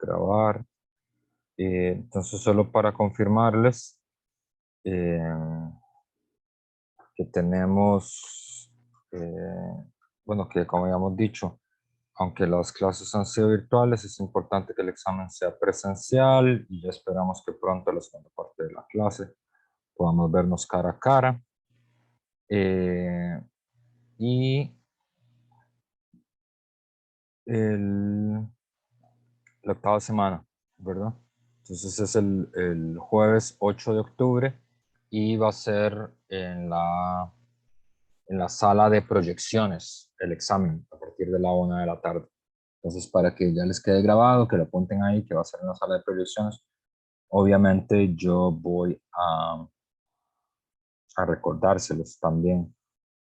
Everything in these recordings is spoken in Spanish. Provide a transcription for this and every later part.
grabar. Entonces, solo para confirmarles que tenemos, bueno, que como habíamos dicho, aunque las clases han sido virtuales, es importante que el examen sea presencial y ya esperamos que pronto, la segunda parte de la clase, podamos vernos cara a cara. Y la octava semana, ¿verdad? Entonces es el jueves 8 de octubre y va a ser en la sala de proyecciones el examen a partir de la 1 de la tarde. Entonces, para que ya les quede grabado, que lo apunten ahí, que va a ser en la sala de proyecciones, obviamente yo voy a recordárselos también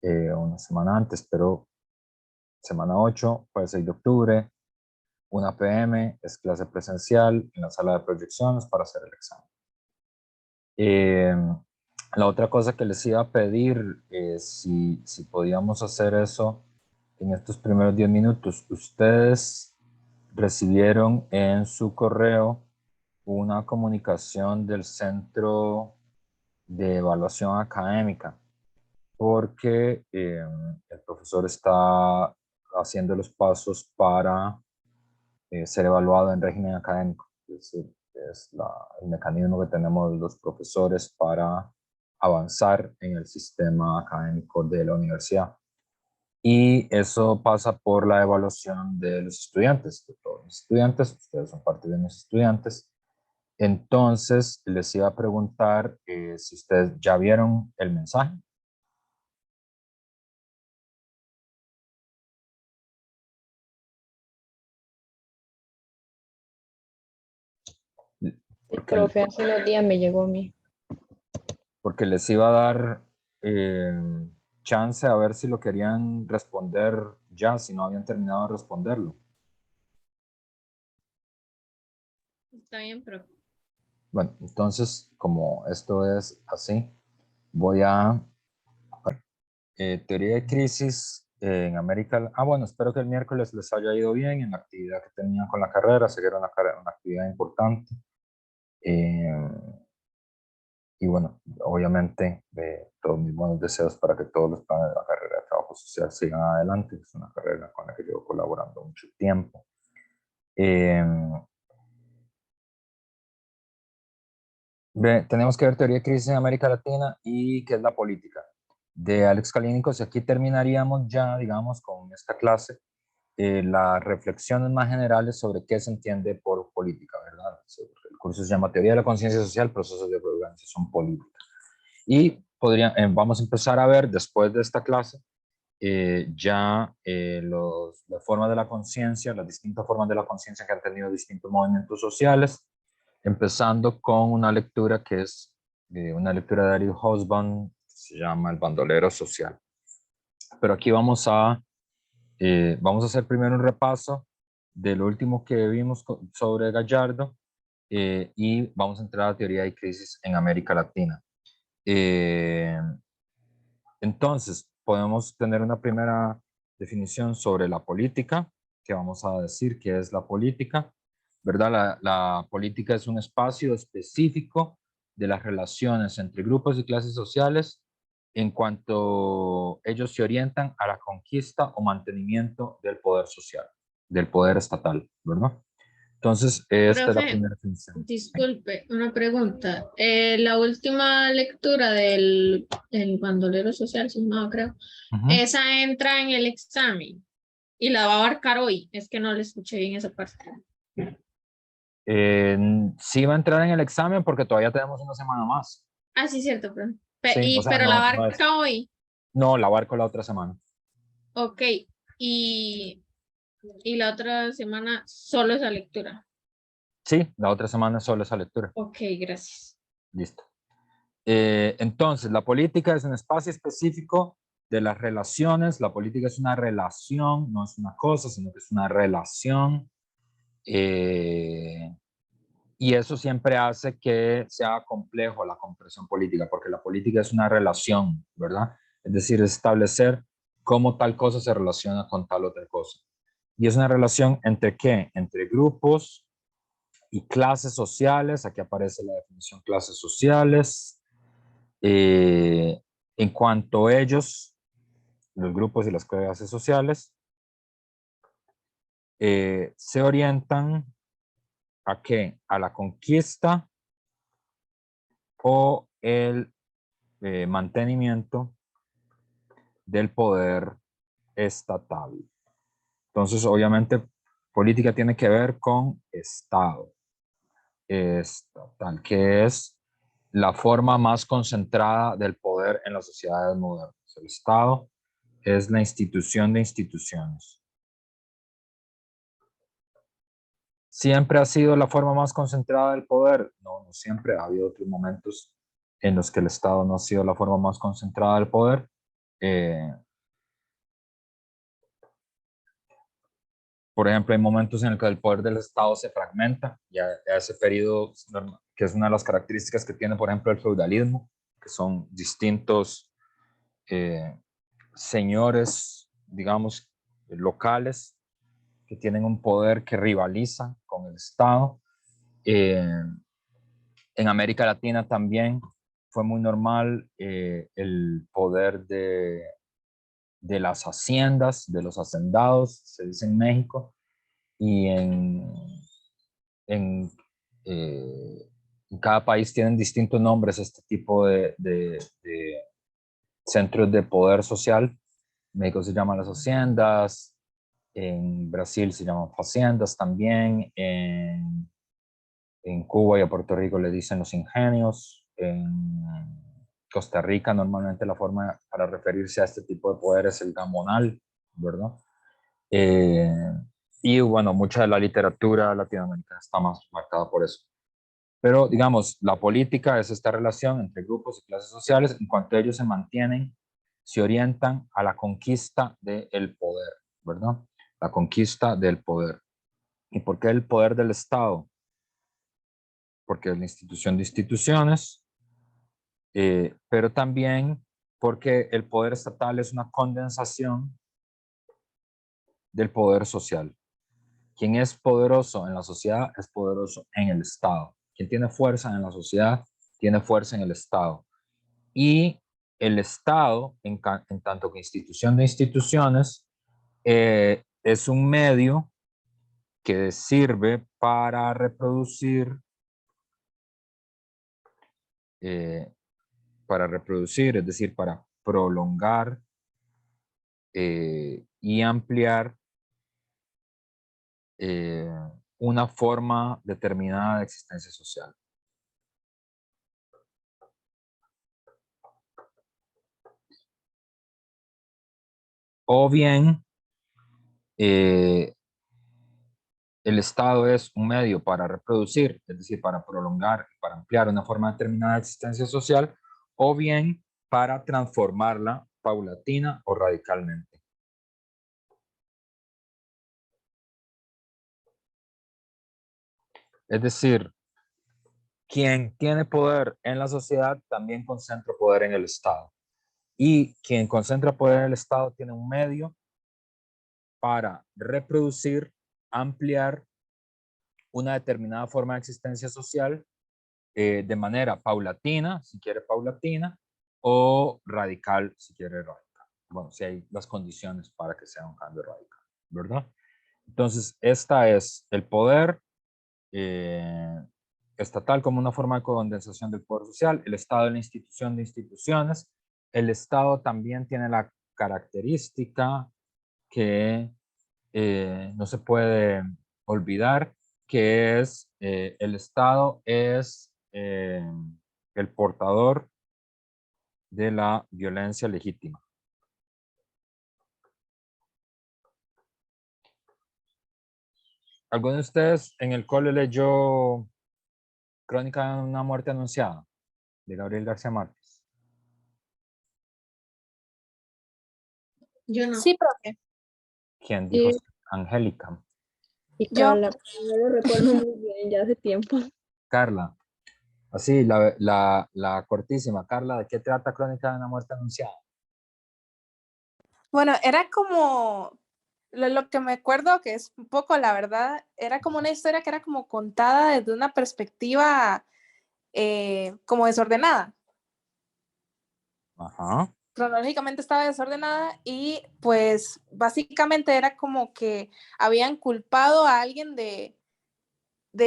una semana antes, pero semana 8, jueves 6 de octubre, 1 p.m. es clase presencial en la sala de proyecciones para hacer el examen. La otra cosa que les iba a pedir es si podíamos hacer eso en estos primeros 10 minutos. Ustedes recibieron en su correo una comunicación del Centro de Evaluación Académica porque el profesor está haciendo los pasos para ser evaluado en régimen académico. Es decir, es el mecanismo que tenemos los profesores para avanzar en el sistema académico de la universidad. Y eso pasa por la evaluación de los estudiantes, de todos los estudiantes. Ustedes son parte de mis estudiantes. Entonces, les iba a preguntar si ustedes ya vieron el mensaje. Porque, Profe, hace unos días me llegó a mí. porque les iba a dar chance a ver si lo querían responder ya, si no habían terminado de responderlo. Está bien, profe. Bueno, entonces, como esto es así, voy a teoría de crisis en América. Bueno, espero que el miércoles les haya ido bien en la actividad que tenían con la carrera, sé que era una actividad importante. Y bueno, obviamente, todos mis buenos deseos para que todos los planes de la carrera de trabajo social sigan adelante. Es una carrera con la que llevo colaborando mucho tiempo. Tenemos que ver teoría de crisis en América Latina y qué es la política de Alex Kalínicos. Y aquí terminaríamos ya, digamos, con esta clase, las reflexiones más generales sobre qué se entiende por política, ¿verdad? El curso se llama Teoría de la Conciencia Social, Procesos de Organización Política. Y vamos a empezar a ver después de esta clase las formas de la conciencia, las distintas formas de la conciencia que han tenido distintos movimientos sociales, empezando con una lectura que es una lectura de Ariel Hobsbawm, que se llama El bandolero social. Pero aquí vamos a hacer primero un repaso de lo último que vimos sobre Gallardo y vamos a entrar a teoría de crisis en América Latina. Entonces, podemos tener una primera definición sobre la política, que vamos a decir que es la política, ¿verdad? La política es un espacio específico de las relaciones entre grupos y clases sociales en cuanto ellos se orientan a la conquista o mantenimiento del poder social, del poder estatal, ¿verdad? Entonces, esta es la Profe, primera definición. disculpe, una pregunta. La última lectura del bandolero social, si no creo, Ujú. esa entra en el examen y la va a abarcar hoy. Es que no le escuché bien esa parte. Sí va a entrar en el examen porque todavía tenemos una semana más. Ah, sí, cierto, profe. Sí, o sea, Pero la no es. abarca hoy. No, la abarco la otra semana. Ok. Y, y la otra semana solo esa lectura. Sí, la otra semana es solo esa lectura. Ok, gracias. Listo. Entonces, la política es un espacio específico de las relaciones. La política es una relación, no es una cosa, sino que es una relación. Y eso siempre hace que sea complejo la comprensión política, porque la política es una relación, ¿verdad? Es decir, establecer cómo tal cosa se relaciona con tal otra cosa. Y es una relación entre qué? Entre grupos y clases sociales. Aquí aparece la definición clases sociales. En cuanto a ellos, los grupos y las clases sociales, se orientan ¿a qué? A la conquista o el mantenimiento del poder estatal. Entonces, obviamente, política tiene que ver con Estado estatal, que es la forma más concentrada del poder en las sociedades modernas. El Estado es la institución de instituciones. ¿Siempre ha sido la forma más concentrada del poder? No, no siempre. Ha habido otros momentos en los que el Estado no ha sido la forma más concentrada del poder. Por ejemplo, hay momentos en los que el poder del Estado se fragmenta, ya ese periodo, que es una de las características que tiene, por ejemplo, el feudalismo, que son distintos señores, digamos, locales, que tienen un poder que rivaliza con el Estado. En América Latina también fue muy normal el poder de las haciendas, de los hacendados, se dice en México, y en, en cada país tienen distintos nombres este tipo de centros de poder social. En México se llaman las haciendas, en Brasil se llaman faciendas también, en Cuba y a Puerto Rico le dicen los ingenios, en Costa Rica normalmente la forma para referirse a este tipo de poder es el gamonal, ¿verdad? Eh, y bueno, mucha de la literatura latinoamericana está más marcada por eso. Pero digamos, la política es esta relación entre grupos y clases sociales en cuanto ellos se mantienen, se orientan a la conquista del poder, ¿verdad? La conquista del poder. ¿Y por qué el poder del Estado? Porque es la institución de instituciones, pero también porque el poder estatal es una condensación del poder social. Quien es poderoso en la sociedad es poderoso en el Estado. Quien tiene fuerza en la sociedad tiene fuerza en el Estado. Y el Estado, en tanto que institución de instituciones, es un medio que sirve eh, para reproducir, es decir, para prolongar y ampliar eh, una forma determinada de existencia social. O bien, el Estado es un medio para reproducir, es decir, para prolongar, para ampliar una forma determinada de existencia social, o bien para transformarla paulatina o radicalmente. Es decir, quien tiene poder en la sociedad también concentra poder en el Estado. Y quien concentra poder en el Estado tiene un medio para reproducir, ampliar una determinada forma de existencia social de manera paulatina, si quiere paulatina, o radical, si quiere radical. Bueno, si hay las condiciones para que sea un cambio radical, ¿verdad? Entonces, esta es el poder estatal como una forma de condensación del poder social, el Estado es la institución de instituciones, el Estado también tiene la característica que no se puede olvidar, que es el Estado es el portador de la violencia legítima. ¿Alguno de ustedes en el cole leyó Crónica de una muerte anunciada de Gabriel García Márquez? Yo no. Sí, profe. ¿Quién dijo? Y, Angélica. y Yo. Carla, no lo recuerdo muy bien, ya hace tiempo. Carla. Así, la cortísima. Carla, ¿de qué trata Crónica de una muerte anunciada? Bueno, era como lo que me acuerdo, que es un poco la verdad, era como una historia que era como contada desde una perspectiva como desordenada. Ajá. Cronológicamente estaba desordenada y pues básicamente era como que habían culpado a alguien de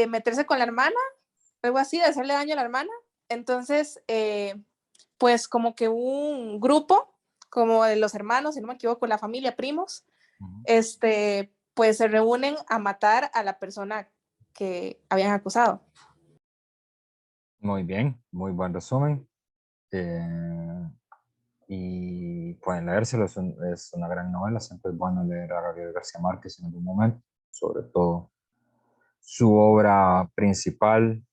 meterse con la hermana, algo así, de hacerle daño a la hermana. Entonces, pues como que un grupo, como de los hermanos, si no me equivoco, la familia, primos, pues se reúnen a matar a la persona que habían acusado. Muy bien, muy buen resumen. Y pueden leérselo, es una gran novela, siempre es bueno leer a Gabriel García Márquez en algún momento, sobre todo su obra principal,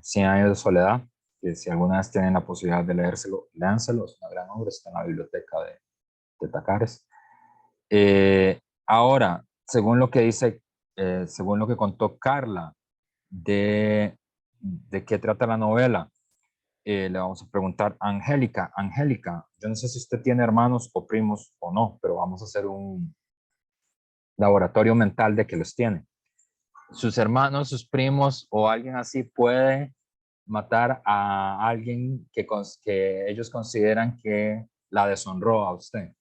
Cien años de soledad, que si alguna vez tienen la posibilidad de leérselo, léanselo, es una gran obra, está en la biblioteca de Tacares. Ahora, según lo que dice, según lo que contó Carla, de qué trata la novela, le vamos a preguntar a Angélica. Angélica, yo no sé si usted tiene hermanos o primos o no, pero vamos a hacer un laboratorio mental de que los tiene. ¿Sus hermanos, sus primos o alguien así puede matar a alguien que ellos consideran que la deshonró a usted?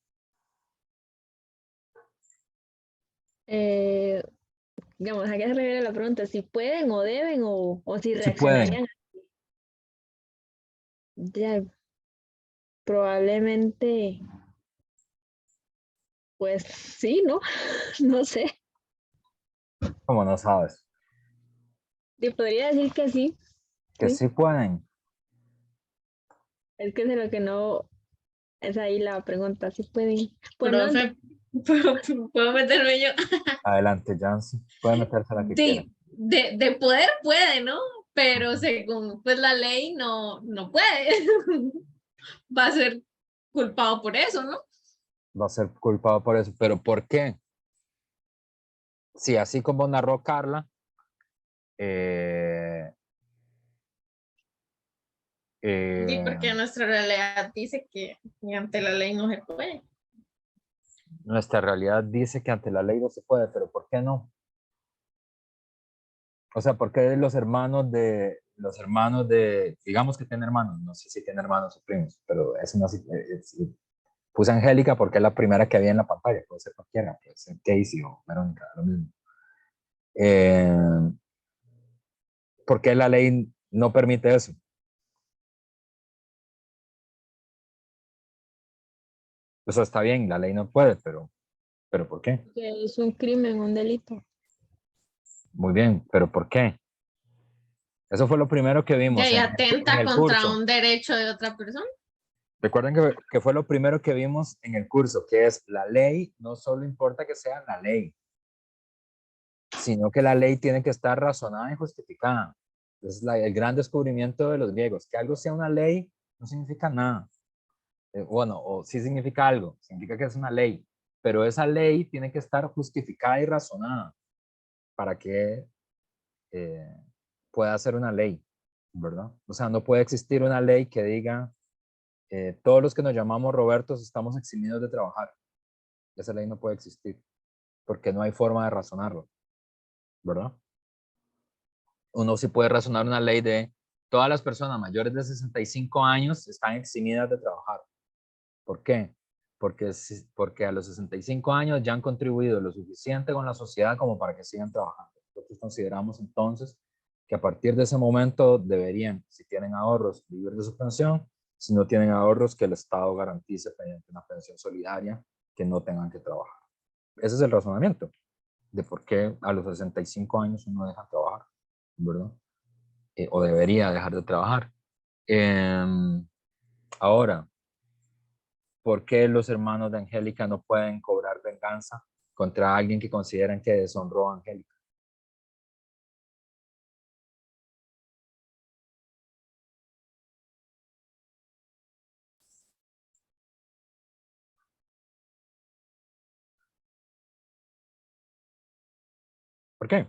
Digamos, ¿a qué se refiere la pregunta? ¿Si pueden o deben o si Si pueden. reaccionarían? Ya, probablemente, pues sí, ¿no? No sé. ¿Cómo no sabes? Te podría decir que sí, Que sí. sí pueden. Es que es lo que no, es ahí la pregunta, si pueden. Pues no, Profe, ¿puedo meterme yo? Adelante, Jancy. Puede meterse la que quiera. De poder puede, ¿no? Pero según pues la ley no puede. Va a ser culpado por eso, ¿no? Va a ser culpado por eso. ¿Pero por qué? Sí, así como narró Carla, Sí, porque eh, nuestra realidad dice que ante la ley no se puede. nuestra realidad dice que ante la ley no se puede, pero ¿por qué no? O sea, ¿por qué los hermanos de, digamos que tienen hermanos, no sé si tienen hermanos o primos, pero es una, puse Angélica porque es la primera que había en la pantalla, puede ser cualquiera, puede ser Casey o Verónica, lo mismo. ¿Por qué la ley no permite eso? O sea, está bien, la ley no puede, pero ¿por qué? que es un crimen, un delito. Muy bien, pero ¿por qué? Eso fue lo primero que vimos Y en atenta el contra curso. un derecho de otra persona. Recuerden que fue lo primero que vimos en el curso, que es la ley, no solo importa que sea la ley, sino que la ley tiene que estar razonada y justificada. Es el gran descubrimiento de los griegos, que algo sea una ley no significa nada. Bueno, o sí significa algo, significa que es una ley, pero esa ley tiene que estar justificada y razonada para que pueda ser una ley, ¿verdad? O sea, no puede existir una ley que diga, todos los que nos llamamos Robertos estamos eximidos de trabajar. Esa ley no puede existir, porque no hay forma de razonarlo, ¿verdad? Uno sí puede razonar una ley de todas las personas mayores de 65 años están eximidas de trabajar. ¿Por qué? Porque a los 65 años ya han contribuido lo suficiente con la sociedad como para que sigan trabajando. Nosotros consideramos entonces que a partir de ese momento deberían, si tienen ahorros, vivir de su pensión, si no tienen ahorros, que el Estado garantice mediante una pensión solidaria que no tengan que trabajar. Ese es el razonamiento de por qué a los 65 años uno deja de trabajar, ¿verdad? O debería dejar de trabajar. Ahora, ¿por qué los hermanos de Angélica no pueden cobrar venganza contra alguien que consideran que deshonró a Angélica? ¿Por qué?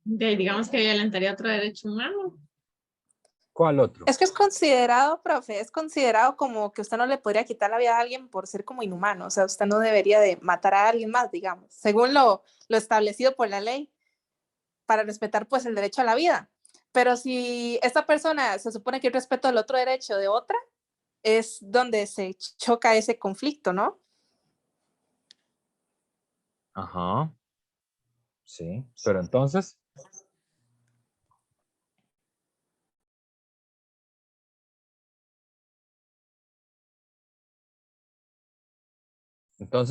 Digamos que violentaría otro derecho humano. ¿Cuál otro? Es que es considerado, profe, es considerado como que usted no le podría quitar la vida a alguien por ser como inhumano. O sea, usted no debería de matar a alguien más, digamos, según lo establecido por la ley, para respetar pues el derecho a la vida. Pero si esta persona se supone que respeta el otro derecho de otra, es donde se choca ese conflicto, ¿no? Ajá, sí, pero entonces,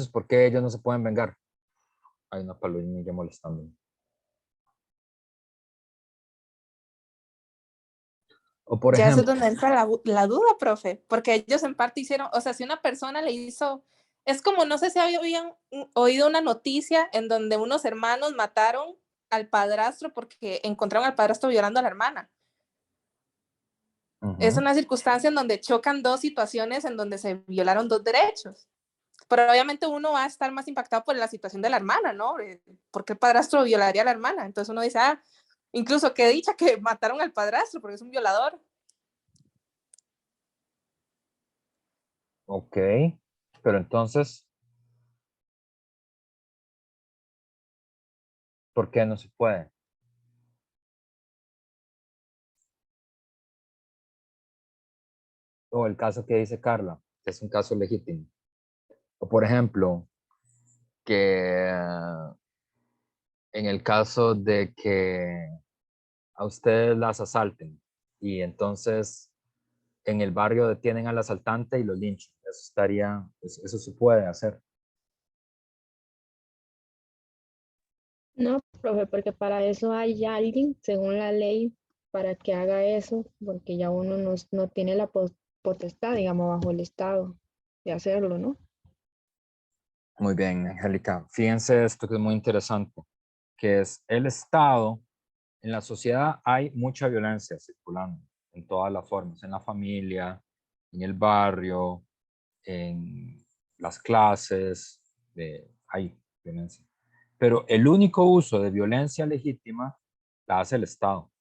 ¿por qué ellos no se pueden vengar? Hay una palomilla molestando. O por Ya eso es ejemplo, donde entra la duda, profe, porque ellos en parte hicieron, o sea, si una persona le hizo, es como, no sé si habían oído una noticia en donde unos hermanos mataron al padrastro porque encontraron al padrastro violando a la hermana. Es una circunstancia en donde chocan dos situaciones en donde se violaron dos derechos. Pero obviamente uno va a estar más impactado por la situación de la hermana, ¿no? Porque el padrastro violaría a la hermana. Entonces uno dice, ah, incluso qué dicha que mataron al padrastro porque es un violador. ok, pero entonces, ¿por qué no se puede? O el caso que dice Carla, que es un caso legítimo. O por ejemplo, que en el caso de que a ustedes las asalten y entonces en el barrio detienen al asaltante y lo linchan. Eso se puede hacer. No, profe, porque para eso hay alguien, según la ley, para que haga eso, porque ya uno no tiene la potestad, digamos, bajo el Estado de hacerlo, ¿no? Muy bien, Angélica. Fíjense esto que es muy interesante, que es el Estado. En la sociedad hay mucha violencia circulando en todas las formas, en la familia, en el barrio, en las clases, hay violencia. Pero el único uso de violencia legítima la hace el Estado.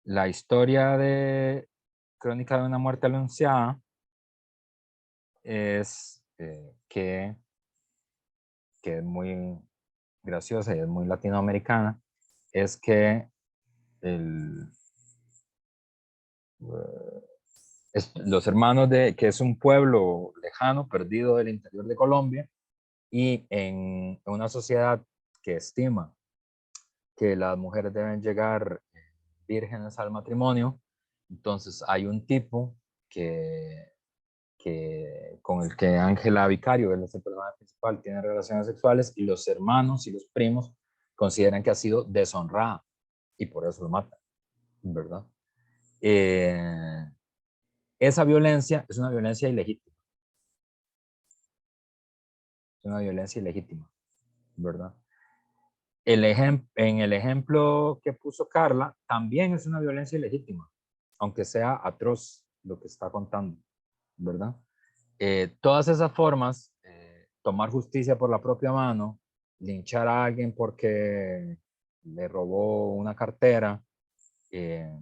La historia de Crónica de una muerte anunciada es que es muy graciosa y es muy latinoamericana, es que los hermanos que es un pueblo lejano, perdido del interior de Colombia, y en una sociedad que estima que las mujeres deben llegar vírgenes al matrimonio, entonces hay un tipo con el que Ángela Vicario, él es el personaje principal, tiene relaciones sexuales y los hermanos y los primos consideran que ha sido deshonrada y por eso lo matan, ¿verdad? Esa violencia es una violencia ilegítima. Es una violencia ilegítima, ¿verdad? En el ejemplo que puso Carla, también es una violencia ilegítima, aunque sea atroz lo que está contando, ¿verdad? Todas esas formas, tomar justicia por la propia mano, linchar a alguien porque le robó una cartera, eh,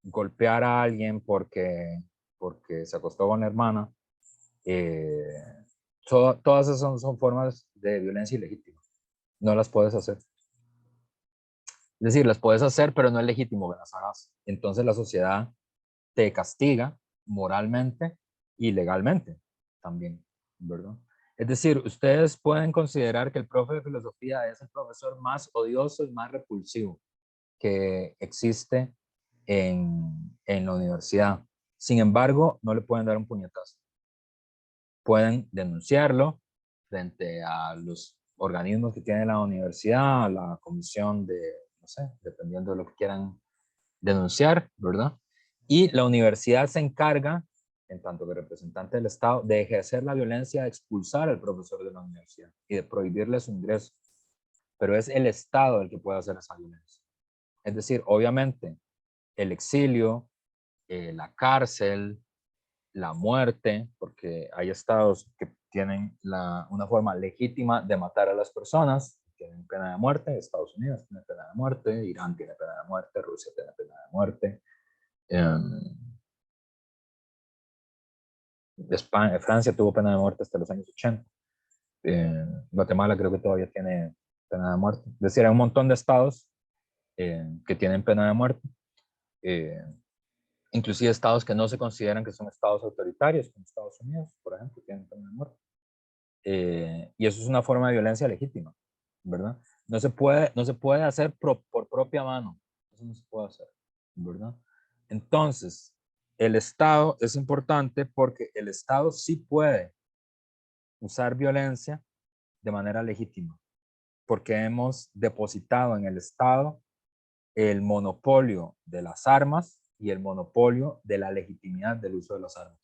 golpear a alguien porque se acostó con la hermana, todas esas son formas de violencia ilegítima. No las puedes hacer. Es decir, las puedes hacer, pero no es legítimo que las hagas. Entonces la sociedad te castiga moralmente y legalmente también, ¿verdad? Es decir, ustedes pueden considerar que el profe de filosofía es el profesor más odioso y más repulsivo que existe en la universidad. Sin embargo, no le pueden dar un puñetazo. Pueden denunciarlo frente a los organismos que tiene la universidad, a la comisión de, no sé, dependiendo de lo que quieran denunciar, ¿verdad? Y la universidad se encarga, en tanto que representante del Estado, de ejercer la violencia, de expulsar al profesor de la universidad y de prohibirle su ingreso. Pero es el Estado el que puede hacer esa violencia. Es decir, obviamente, el exilio, la cárcel, la muerte, porque hay estados que tienen una forma legítima de matar a las personas, tienen tienen pena de muerte, Estados Unidos tiene pena de muerte, Irán tiene pena de muerte, Rusia tiene pena de muerte. Francia tuvo pena de muerte hasta los años 80. Guatemala creo que todavía tiene pena de muerte. Es decir, hay un montón de estados que tienen pena de muerte. Inclusive estados que no se consideran que son estados autoritarios, como Estados Unidos, por ejemplo, tienen pena de muerte. Y eso es una forma de violencia legítima, ¿verdad? No se puede hacer por propia mano. Eso no se puede hacer, ¿verdad? Entonces, el Estado es importante porque el Estado sí puede usar violencia de manera legítima, porque hemos depositado en el Estado el monopolio de las armas y el monopolio de la legitimidad del uso de las armas.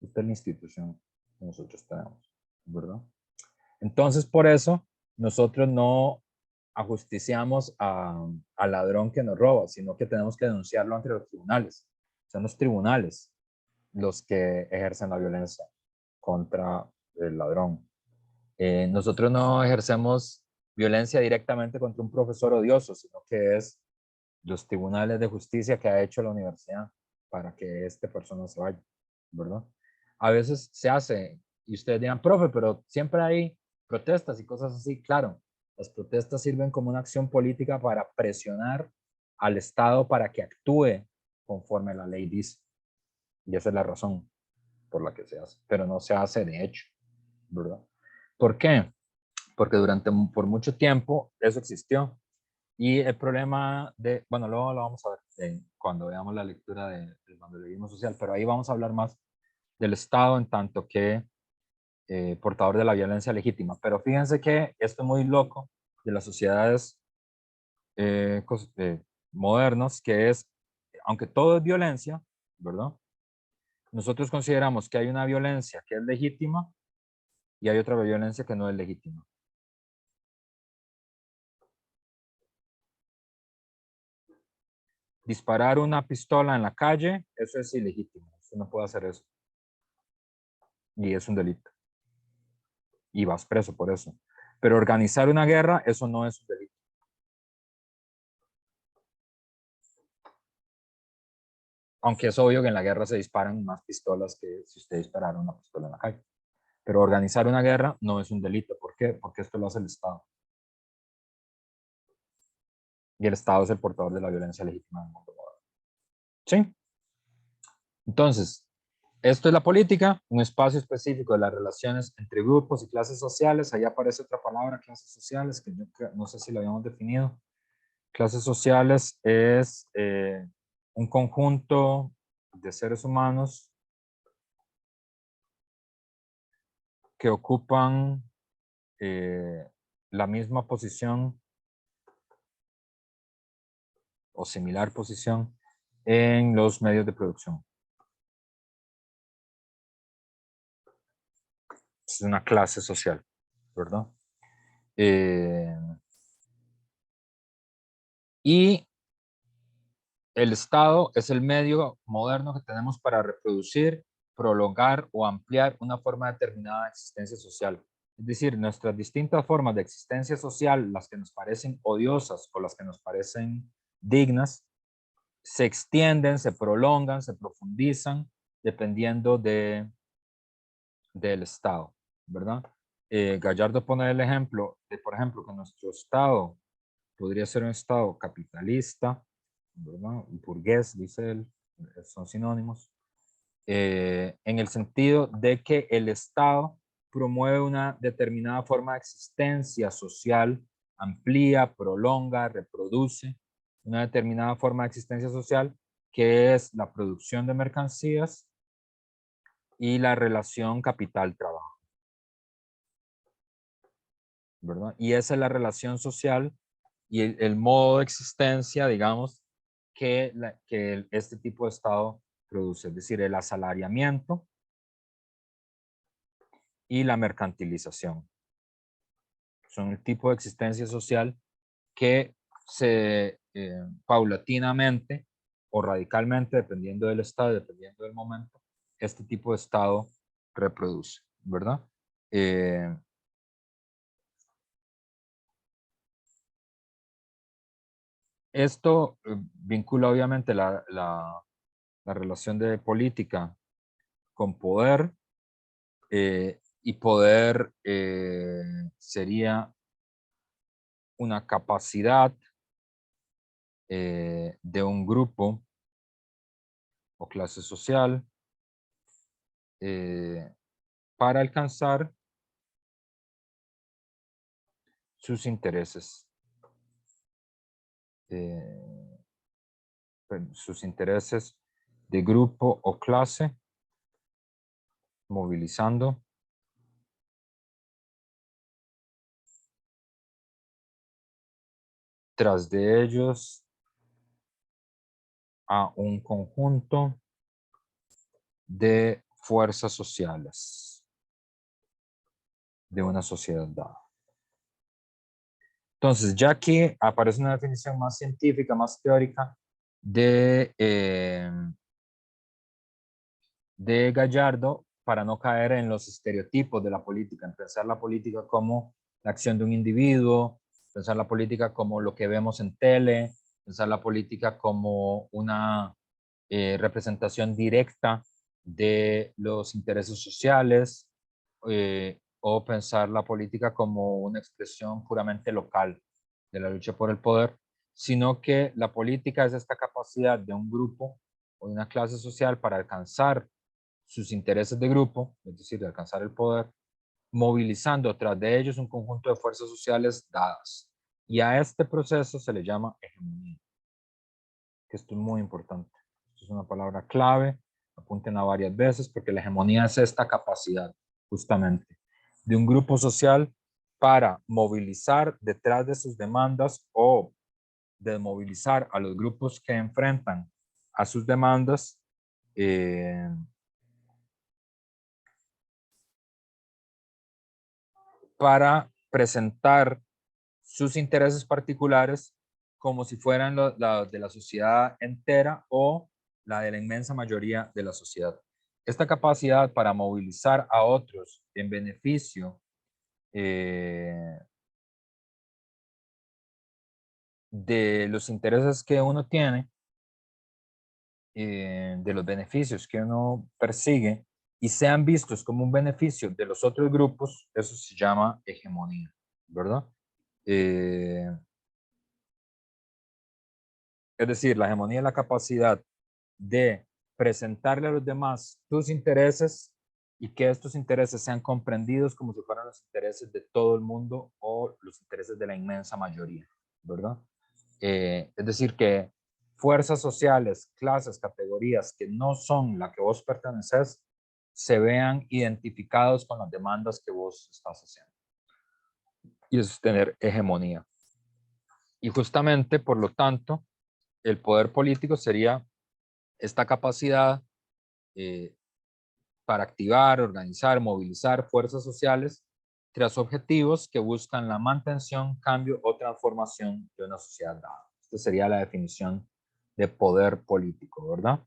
Esta es la institución que nosotros tenemos, ¿verdad? Entonces, por eso, nosotros no ajusticiamos al ladrón que nos roba, sino que tenemos que denunciarlo ante los tribunales. Son los tribunales los que ejercen la violencia contra el ladrón. Nosotros no ejercemos violencia directamente contra un profesor odioso, sino que es los tribunales de justicia que ha hecho la universidad para que esta persona se vaya, ¿verdad? A veces se hace, y ustedes dirán, profe, pero siempre hay protestas y cosas así. Claro, las protestas sirven como una acción política para presionar al Estado para que actúe conforme la ley dice. Y esa es la razón por la que se hace, pero no se hace de hecho, ¿verdad? ¿Por qué? Porque por mucho tiempo eso existió. Y el problema de, bueno, luego lo vamos a ver cuando veamos la lectura del bandolerismo social, pero ahí vamos a hablar más del Estado en tanto que portador de la violencia legítima. Pero fíjense que esto es muy loco de las sociedades modernas, que es, aunque todo es violencia, ¿verdad? Nosotros consideramos que hay una violencia que es legítima y hay otra violencia que no es legítima. Disparar una pistola en la calle, eso es ilegítimo. Usted no puede hacer eso. Y es un delito. Y vas preso por eso. Pero organizar una guerra, eso no es un delito. Aunque es obvio que en la guerra se disparan más pistolas que si usted disparara una pistola en la calle. Pero organizar una guerra no es un delito. ¿Por qué? Porque esto lo hace el Estado. Y el Estado es el portador de la violencia legítima del mundo moderno. ¿Sí? Entonces, esto es la política, un espacio específico de las relaciones entre grupos y clases sociales. Ahí aparece otra palabra, clases sociales, que yo no sé si lo habíamos definido. Clases sociales es un conjunto de seres humanos que ocupan la misma posición o similar posición en los medios de producción. Es una clase social, ¿verdad? Y el Estado es el medio moderno que tenemos para reproducir, prolongar o ampliar una forma determinada de existencia social. Es decir, nuestras distintas formas de existencia social, las que nos parecen odiosas o las que nos parecen dignas, se extienden, se prolongan, se profundizan dependiendo del Estado, ¿verdad? Gallardo pone el ejemplo de, por ejemplo, que nuestro Estado podría ser un Estado capitalista, ¿verdad? Burgués, dice él, son sinónimos, en el sentido de que el Estado promueve una determinada forma de existencia social, amplía, prolonga, reproduce una determinada forma de existencia social, que es la producción de mercancías y la relación capital-trabajo, ¿verdad? Y esa es la relación social y el modo de existencia, digamos, que este tipo de Estado produce, es decir, el asalariamiento y la mercantilización. Son el tipo de existencia social que se paulatinamente o radicalmente, dependiendo del Estado, dependiendo del momento, este tipo de Estado reproduce, ¿verdad? Esto vincula obviamente la relación de política con poder, y poder sería una capacidad de un grupo o clase social para alcanzar sus intereses. Sus intereses de grupo o clase, movilizando tras de ellos a un conjunto de fuerzas sociales de una sociedad dada. Entonces, ya aquí aparece una definición más científica, más teórica de Gallardo, para no caer en los estereotipos de la política, en pensar la política como la acción de un individuo, pensar la política como lo que vemos en tele, pensar la política como una representación directa de los intereses sociales, o pensar la política como una expresión puramente local de la lucha por el poder, sino que la política es esta capacidad de un grupo o de una clase social para alcanzar sus intereses de grupo, es decir, de alcanzar el poder, movilizando tras de ellos un conjunto de fuerzas sociales dadas. Y a este proceso se le llama hegemonía. Que esto es muy importante. Esto es una palabra clave, apúntenla varias veces, porque la hegemonía es esta capacidad, justamente, de un grupo social para movilizar detrás de sus demandas o desmovilizar a los grupos que enfrentan a sus demandas, para presentar sus intereses particulares como si fueran la de la sociedad entera o la de la inmensa mayoría de la sociedad. Esta capacidad para movilizar a otros en beneficio de los intereses que uno tiene, de los beneficios que uno persigue, y sean vistos como un beneficio de los otros grupos, eso se llama hegemonía, ¿verdad? Es decir, la hegemonía es la capacidad de presentarle a los demás tus intereses y que estos intereses sean comprendidos como si fueran los intereses de todo el mundo o los intereses de la inmensa mayoría, ¿verdad? Es decir, que fuerzas sociales, clases, categorías que no son la que vos perteneces, se vean identificados con las demandas que vos estás haciendo. Y eso es tener hegemonía. Y justamente, por lo tanto, el poder político sería esta capacidad para activar, organizar, movilizar fuerzas sociales tras objetivos que buscan la mantención, cambio o transformación de una sociedad dada. Esta sería la definición de poder político, ¿verdad?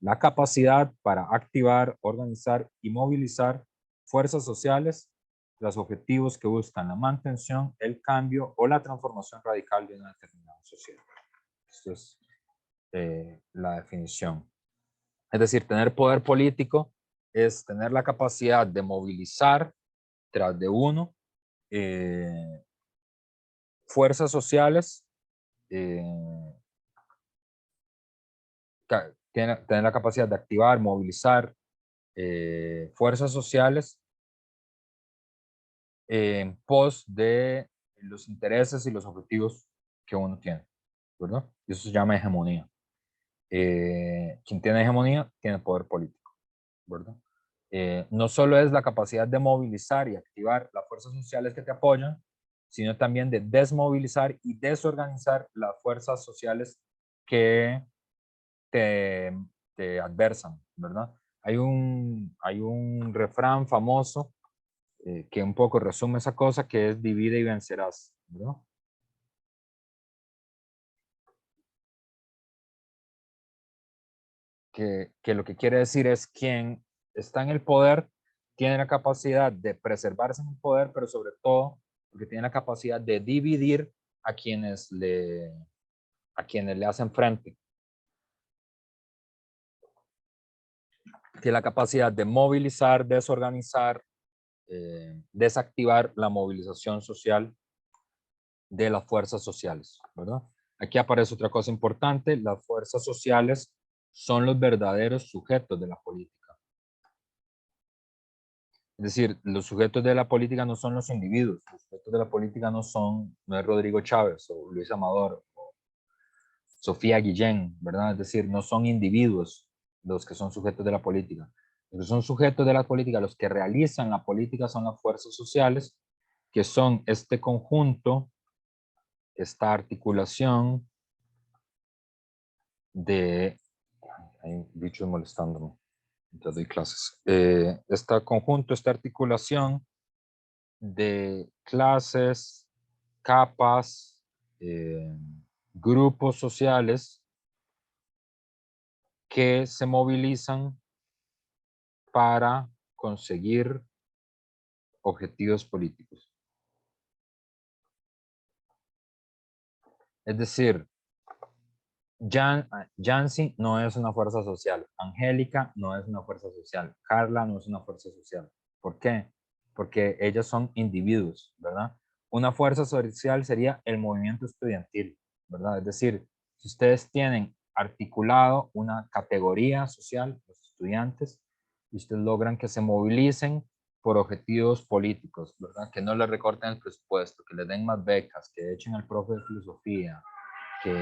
La capacidad para activar, organizar y movilizar fuerzas sociales tras objetivos que buscan la mantención, el cambio o la transformación radical de una determinada sociedad. Esto es la definición. Es decir, tener poder político es tener la capacidad de movilizar tras de uno fuerzas sociales, tener la capacidad de activar, movilizar fuerzas sociales en pos de los intereses y los objetivos que uno tiene, ¿verdad? Y eso se llama hegemonía. Quien tiene hegemonía tiene poder político, ¿verdad? No solo es la capacidad de movilizar y activar las fuerzas sociales que te apoyan, sino también de desmovilizar y desorganizar las fuerzas sociales que te adversan, ¿verdad? Hay un refrán famoso que un poco resume esa cosa, que es divide y vencerás, ¿verdad? Que lo que quiere decir es quien está en el poder tiene la capacidad de preservarse en el poder, pero sobre todo porque tiene la capacidad de dividir a quienes a quienes le hacen frente. Tiene la capacidad de movilizar, desorganizar, desactivar la movilización social de las fuerzas sociales, ¿verdad? Aquí aparece otra cosa importante: las fuerzas sociales son los verdaderos sujetos de la política. Es decir, los sujetos de la política no son los individuos, los sujetos de la política no es Rodrigo Chávez o Luis Amador o Sofía Guillén, ¿verdad? Es decir, no son individuos los que son sujetos de la política. Los que son sujetos de la política, los que realizan la política, son las fuerzas sociales, que son este conjunto, esta articulación de... Hay bichos molestándome mientras doy clases. Este conjunto, esta articulación de clases, capas, grupos sociales que se movilizan para conseguir objetivos políticos. Es decir, Yancy no es una fuerza social, Angélica no es una fuerza social, Carla no es una fuerza social. ¿Por qué? Porque ellas son individuos, ¿verdad? Una fuerza social sería el movimiento estudiantil, ¿verdad? Es decir, si ustedes tienen articulado una categoría social, los estudiantes, y ustedes logran que se movilicen por objetivos políticos, ¿verdad? Que no les recorten el presupuesto, que les den más becas, que echen al profe de filosofía, que,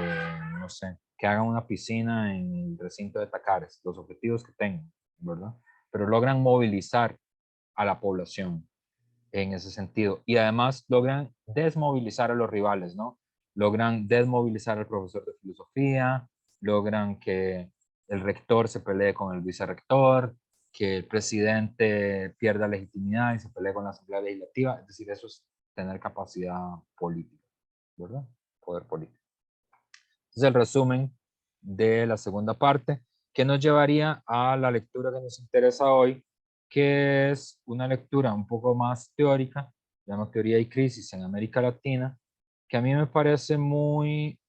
no sé, que hagan una piscina en el recinto de Tacares, los objetivos que tengan, ¿verdad? Pero logran movilizar a la población en ese sentido. Y además logran desmovilizar a los rivales, ¿no? Logran desmovilizar al profesor de filosofía, logran que el rector se pelee con el vicerrector, que el presidente pierda legitimidad y se pelee con la asamblea legislativa. Es decir, eso es tener capacidad política, ¿verdad? Poder político. Es el resumen de la segunda parte, que nos llevaría a la lectura que nos interesa hoy, que es una lectura un poco más teórica, se llama Teoría y Crisis en América Latina, que a mí me parece muy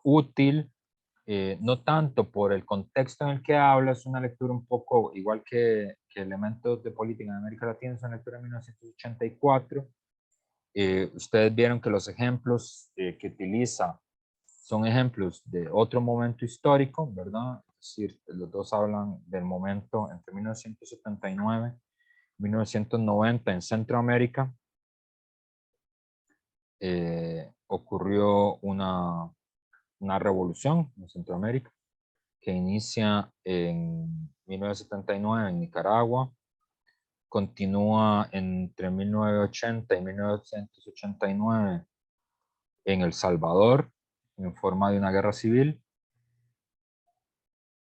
útil, no tanto por el contexto en el que habla, es una lectura un poco igual que Elementos de Política en América Latina, es una lectura de 1984. Ustedes vieron que los ejemplos que utiliza son ejemplos de otro momento histórico, ¿verdad? Es decir, los dos hablan del momento entre 1979 y 1990 en Centroamérica. Ocurrió una revolución en Centroamérica que inicia en 1979 en Nicaragua, continúa entre 1980 y 1989 en El Salvador, en forma de una guerra civil,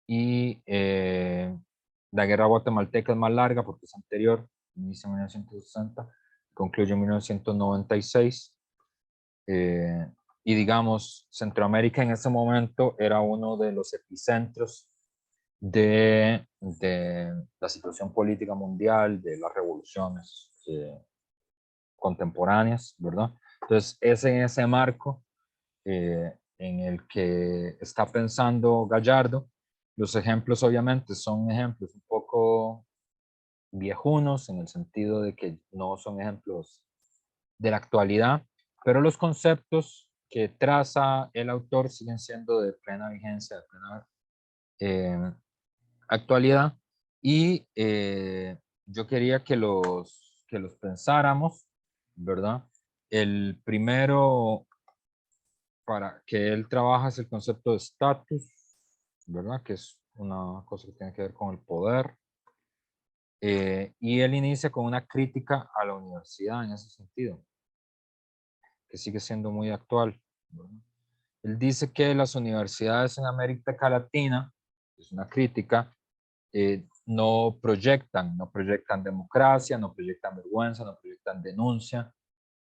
y la guerra guatemalteca es más larga porque es anterior, inicia en 1960, concluye en 1996, y digamos, Centroamérica en ese momento era uno de los epicentros de la situación política mundial, de las revoluciones contemporáneas, ¿verdad? Entonces, es en ese marco en el que está pensando Gallardo. Los ejemplos obviamente son ejemplos un poco viejunos en el sentido de que no son ejemplos de la actualidad, pero los conceptos que traza el autor siguen siendo de plena vigencia, de plena actualidad, y yo quería que los pensáramos, ¿verdad? El primero para que él trabaja es el concepto de estatus, ¿verdad? Que es una cosa que tiene que ver con el poder. Y él inicia con una crítica a la universidad en ese sentido, que sigue siendo muy actual, ¿verdad? Él dice que las universidades en América Latina, es una crítica, no proyectan democracia, no proyectan vergüenza, no proyectan denuncia,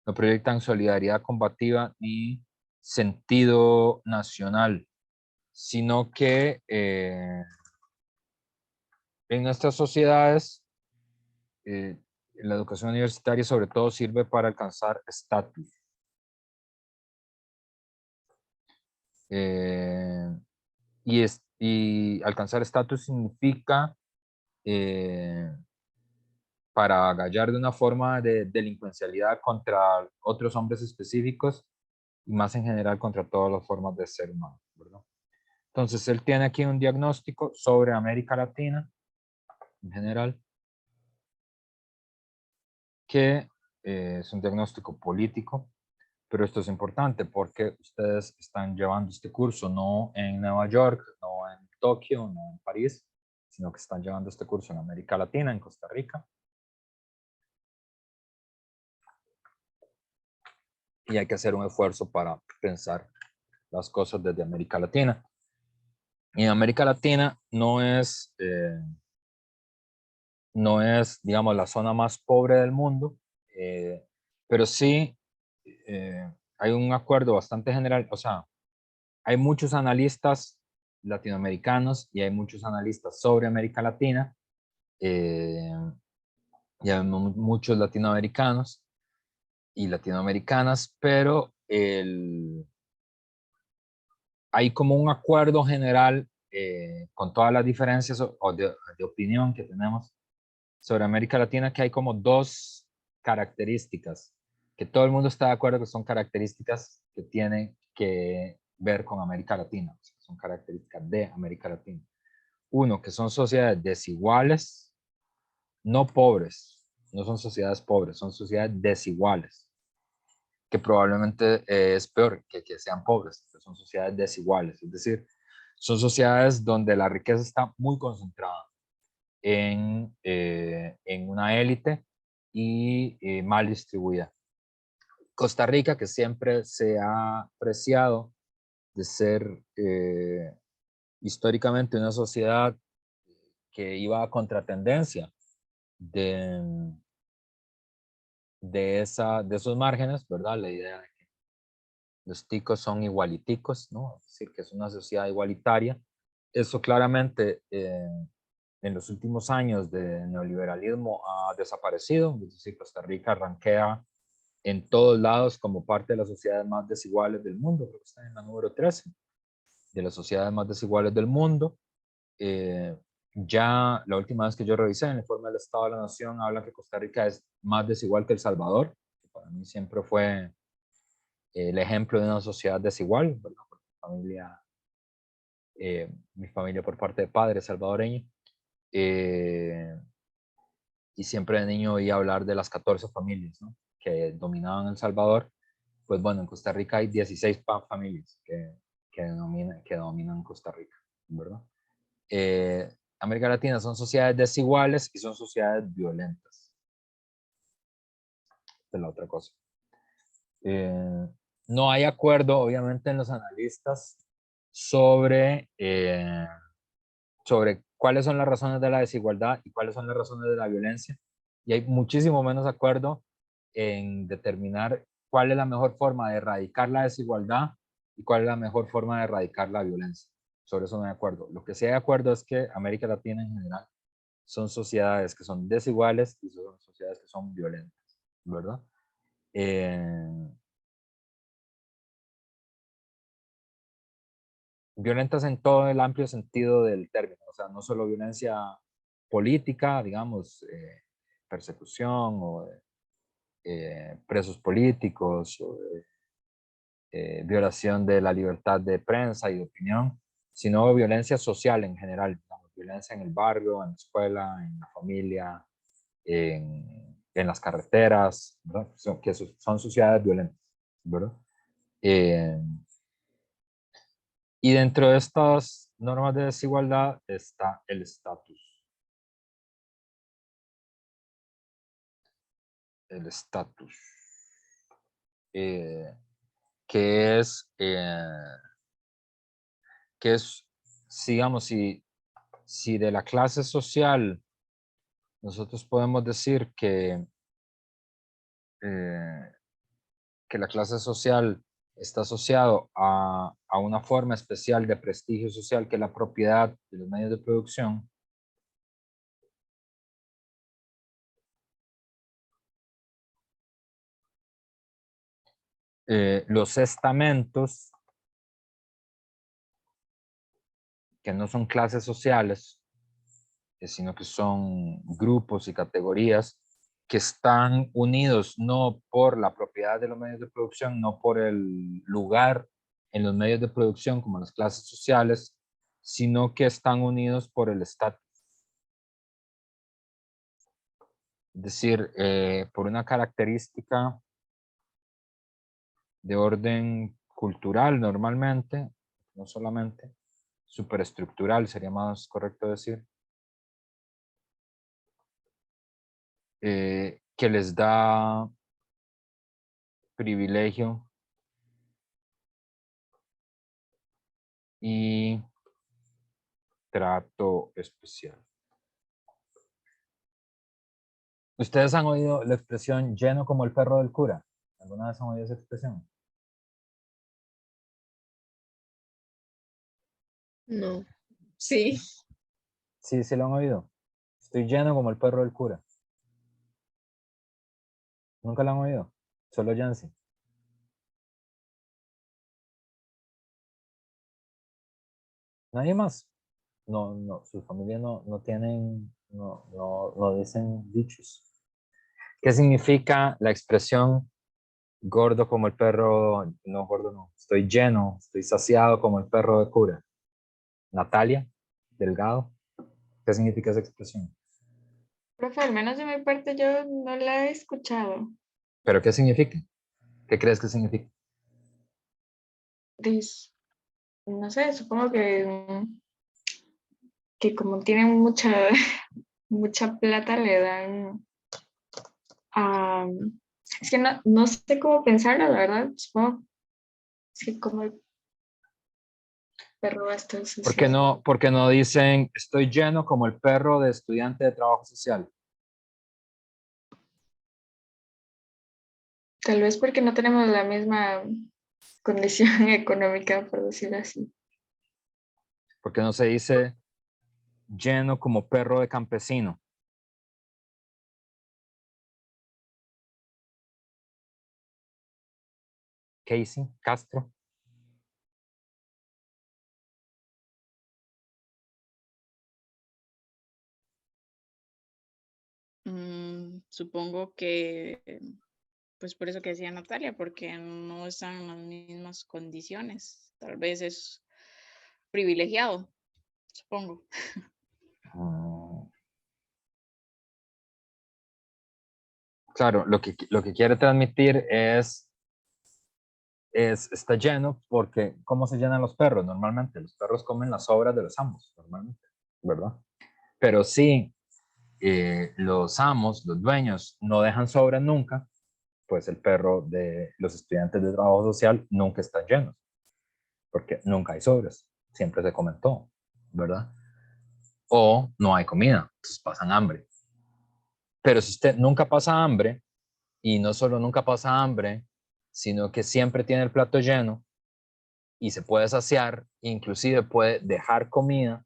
no proyectan solidaridad combativa ni sentido nacional, sino que en estas sociedades la educación universitaria sobre todo sirve para alcanzar estatus. Y alcanzar estatus significa para agallar de una forma de delincuencialidad contra otros hombres específicos y más en general contra todas las formas de ser humano, ¿verdad? Entonces, él tiene aquí un diagnóstico sobre América Latina en general, que es un diagnóstico político, pero esto es importante porque ustedes están llevando este curso no en Nueva York, no en Tokio, no en París, sino que están llevando este curso en América Latina, en Costa Rica. Y hay que hacer un esfuerzo para pensar las cosas desde América Latina. Y en América Latina no es, digamos, la zona más pobre del mundo, pero sí hay un acuerdo bastante general, o sea, hay muchos analistas latinoamericanos y hay muchos analistas sobre América Latina, y hay muchos latinoamericanos y latinoamericanas, pero hay como un acuerdo general con todas las diferencias de opinión que tenemos sobre América Latina, que hay como dos características que todo el mundo está de acuerdo que son características que tienen que ver con América Latina, o sea, son características de América Latina. Uno, que son sociedades desiguales, no pobres, no son sociedades pobres, son sociedades desiguales, que probablemente es peor que sean pobres, que son sociedades desiguales, es decir, son sociedades donde la riqueza está muy concentrada en una élite y mal distribuida. Costa Rica, que siempre se ha preciado de ser históricamente una sociedad que iba a contratendencia de esos márgenes, ¿verdad? La idea de que los ticos son igualiticos, ¿no? Es decir, que es una sociedad igualitaria. Eso claramente en los últimos años de neoliberalismo ha desaparecido. Es decir, Costa Rica rankea en todos lados como parte de las sociedades más desiguales del mundo. Creo que está en la número 13 de las sociedades más desiguales del mundo. Ya la última vez que yo revisé en el informe del Estado de la Nación habla que Costa Rica es más desigual que El Salvador, que para mí siempre fue el ejemplo de una sociedad desigual, ¿verdad? Porque mi familia por parte de padre es salvadoreña, y siempre de niño oía hablar de las 14 familias, ¿no?, que dominaban El Salvador. Pues bueno, en Costa Rica hay 16 familias que dominan Costa Rica, ¿verdad? América Latina son sociedades desiguales y son sociedades violentas. Esta es la otra cosa. No hay acuerdo, obviamente, en los analistas sobre cuáles son las razones de la desigualdad y cuáles son las razones de la violencia. Y hay muchísimo menos acuerdo en determinar cuál es la mejor forma de erradicar la desigualdad y cuál es la mejor forma de erradicar la violencia. Sobre eso no hay acuerdo. Lo que sí hay acuerdo es que América Latina en general son sociedades que son desiguales y son sociedades que son violentas, ¿verdad? Violentas en todo el amplio sentido del término, o sea, no solo violencia política, digamos, persecución o presos políticos o violación de la libertad de prensa y de opinión, sino violencia social en general, digamos, violencia en el barrio, en la escuela, en la familia, en las carreteras, ¿verdad? Que son sociedades violentas, ¿verdad? Y dentro de estas normas de desigualdad está el estatus. El estatus. Que es, digamos, si de la clase social nosotros podemos decir que la clase social está asociado a una forma especial de prestigio social que es la propiedad de los medios de producción, los estamentos que no son clases sociales, sino que son grupos y categorías que están unidos no por la propiedad de los medios de producción, no por el lugar en los medios de producción como las clases sociales, sino que están unidos por el estatus. Es decir, por una característica de orden cultural normalmente, no solamente, superestructural sería más correcto decir, que les da privilegio y trato especial. ¿Ustedes han oído la expresión lleno como el perro del cura? ¿Alguna vez han oído esa expresión? No, Sí, Sí, sí lo han oído. Estoy lleno como el perro del cura. ¿Nunca lo han oído? Solo Yancy. ¿Nadie más? No, no, su familia no tienen, no dicen dichos. ¿Qué significa la expresión gordo como el perro? No, gordo no. Estoy lleno, estoy saciado como el perro de cura. Natalia, delgado. ¿Qué significa esa expresión? Profe, al menos de mi parte yo no la he escuchado. ¿Pero qué significa? ¿Qué crees que significa? No sé, supongo que como tienen mucha, mucha plata le dan a... Es que no sé cómo pensarlo, la verdad. Supongo es que como el perro hasta ¿Por qué no dicen estoy lleno como el perro de estudiante de trabajo social? Tal vez porque no tenemos la misma condición económica, por decirlo así. ¿Por qué no se dice lleno como perro de campesino? Casey, Castro. Supongo que, pues por eso que decía Natalia, porque no están en las mismas condiciones. Tal vez es privilegiado, supongo. Claro, lo que quiere transmitir está lleno porque ¿cómo se llenan los perros? Normalmente los perros comen las sobras de los amos, normalmente, ¿verdad? Pero si los amos, los dueños, no dejan sobras nunca, pues el perro de los estudiantes de trabajo social nunca está lleno, porque nunca hay sobras, siempre se comen todo, ¿verdad? O no hay comida, entonces pasan hambre. Pero si usted nunca pasa hambre, y no solo nunca pasa hambre, sino que siempre tiene el plato lleno y se puede saciar, inclusive puede dejar comida,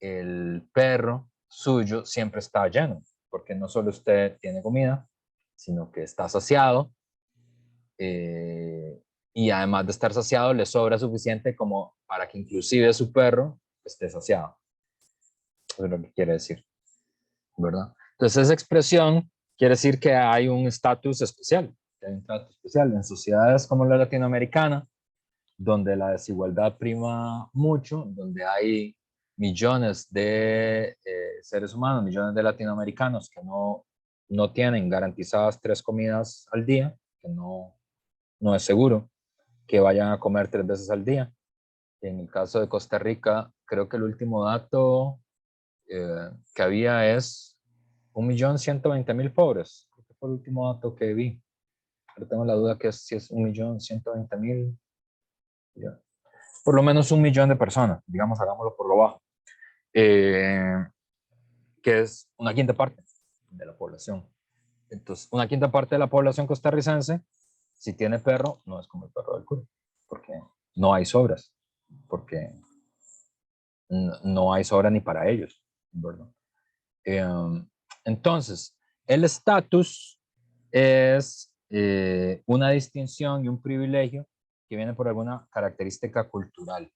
el perro suyo siempre está lleno, porque no solo usted tiene comida, sino que está saciado, y además de estar saciado, le sobra suficiente como para que inclusive su perro esté saciado. Eso es lo que quiere decir, ¿verdad? Entonces esa expresión quiere decir que hay un estatus especial, que hay un trato especial en sociedades como la latinoamericana, donde la desigualdad prima mucho, donde hay millones de seres humanos, millones de latinoamericanos que no tienen garantizadas 3 comidas al día, que no es seguro que vayan a comer 3 veces al día. En el caso de Costa Rica, creo que el último dato que había es 1.120.000 pobres. Creo que fue el último dato que vi. Pero tengo la duda que si es 1.120.000. Por lo menos 1 millón de personas, digamos, hagámoslo por lo bajo, que es una quinta parte de la población. Entonces, una quinta parte de la población costarricense, si tiene perro, no es como el perro del cura, porque no hay sobras, porque no hay sobra ni para ellos, ¿verdad? Entonces, el estatus es una distinción y un privilegio que viene por alguna característica cultural.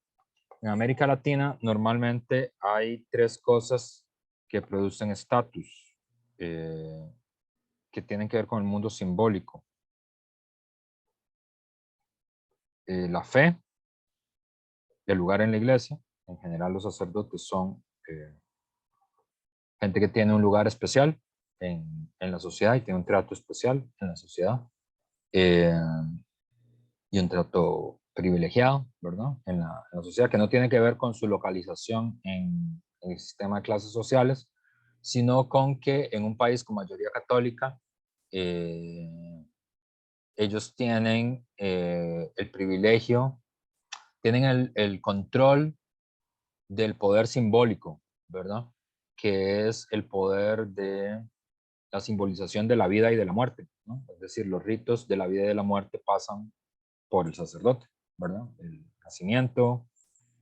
En América Latina normalmente hay 3 cosas que producen estatus, que tienen que ver con el mundo simbólico. La fe, el lugar en la iglesia. En general los sacerdotes son gente que tiene un lugar especial en la sociedad y tiene un trato especial en la sociedad. Y un trato privilegiado, ¿verdad? En la sociedad, que no tiene que ver con su localización en el sistema de clases sociales, sino con que en un país con mayoría católica, ellos tienen el privilegio, tienen el control del poder simbólico, ¿verdad? Que es el poder de la simbolización de la vida y de la muerte, ¿no? Es decir, los ritos de la vida y de la muerte pasan por el sacerdote, ¿verdad? El nacimiento,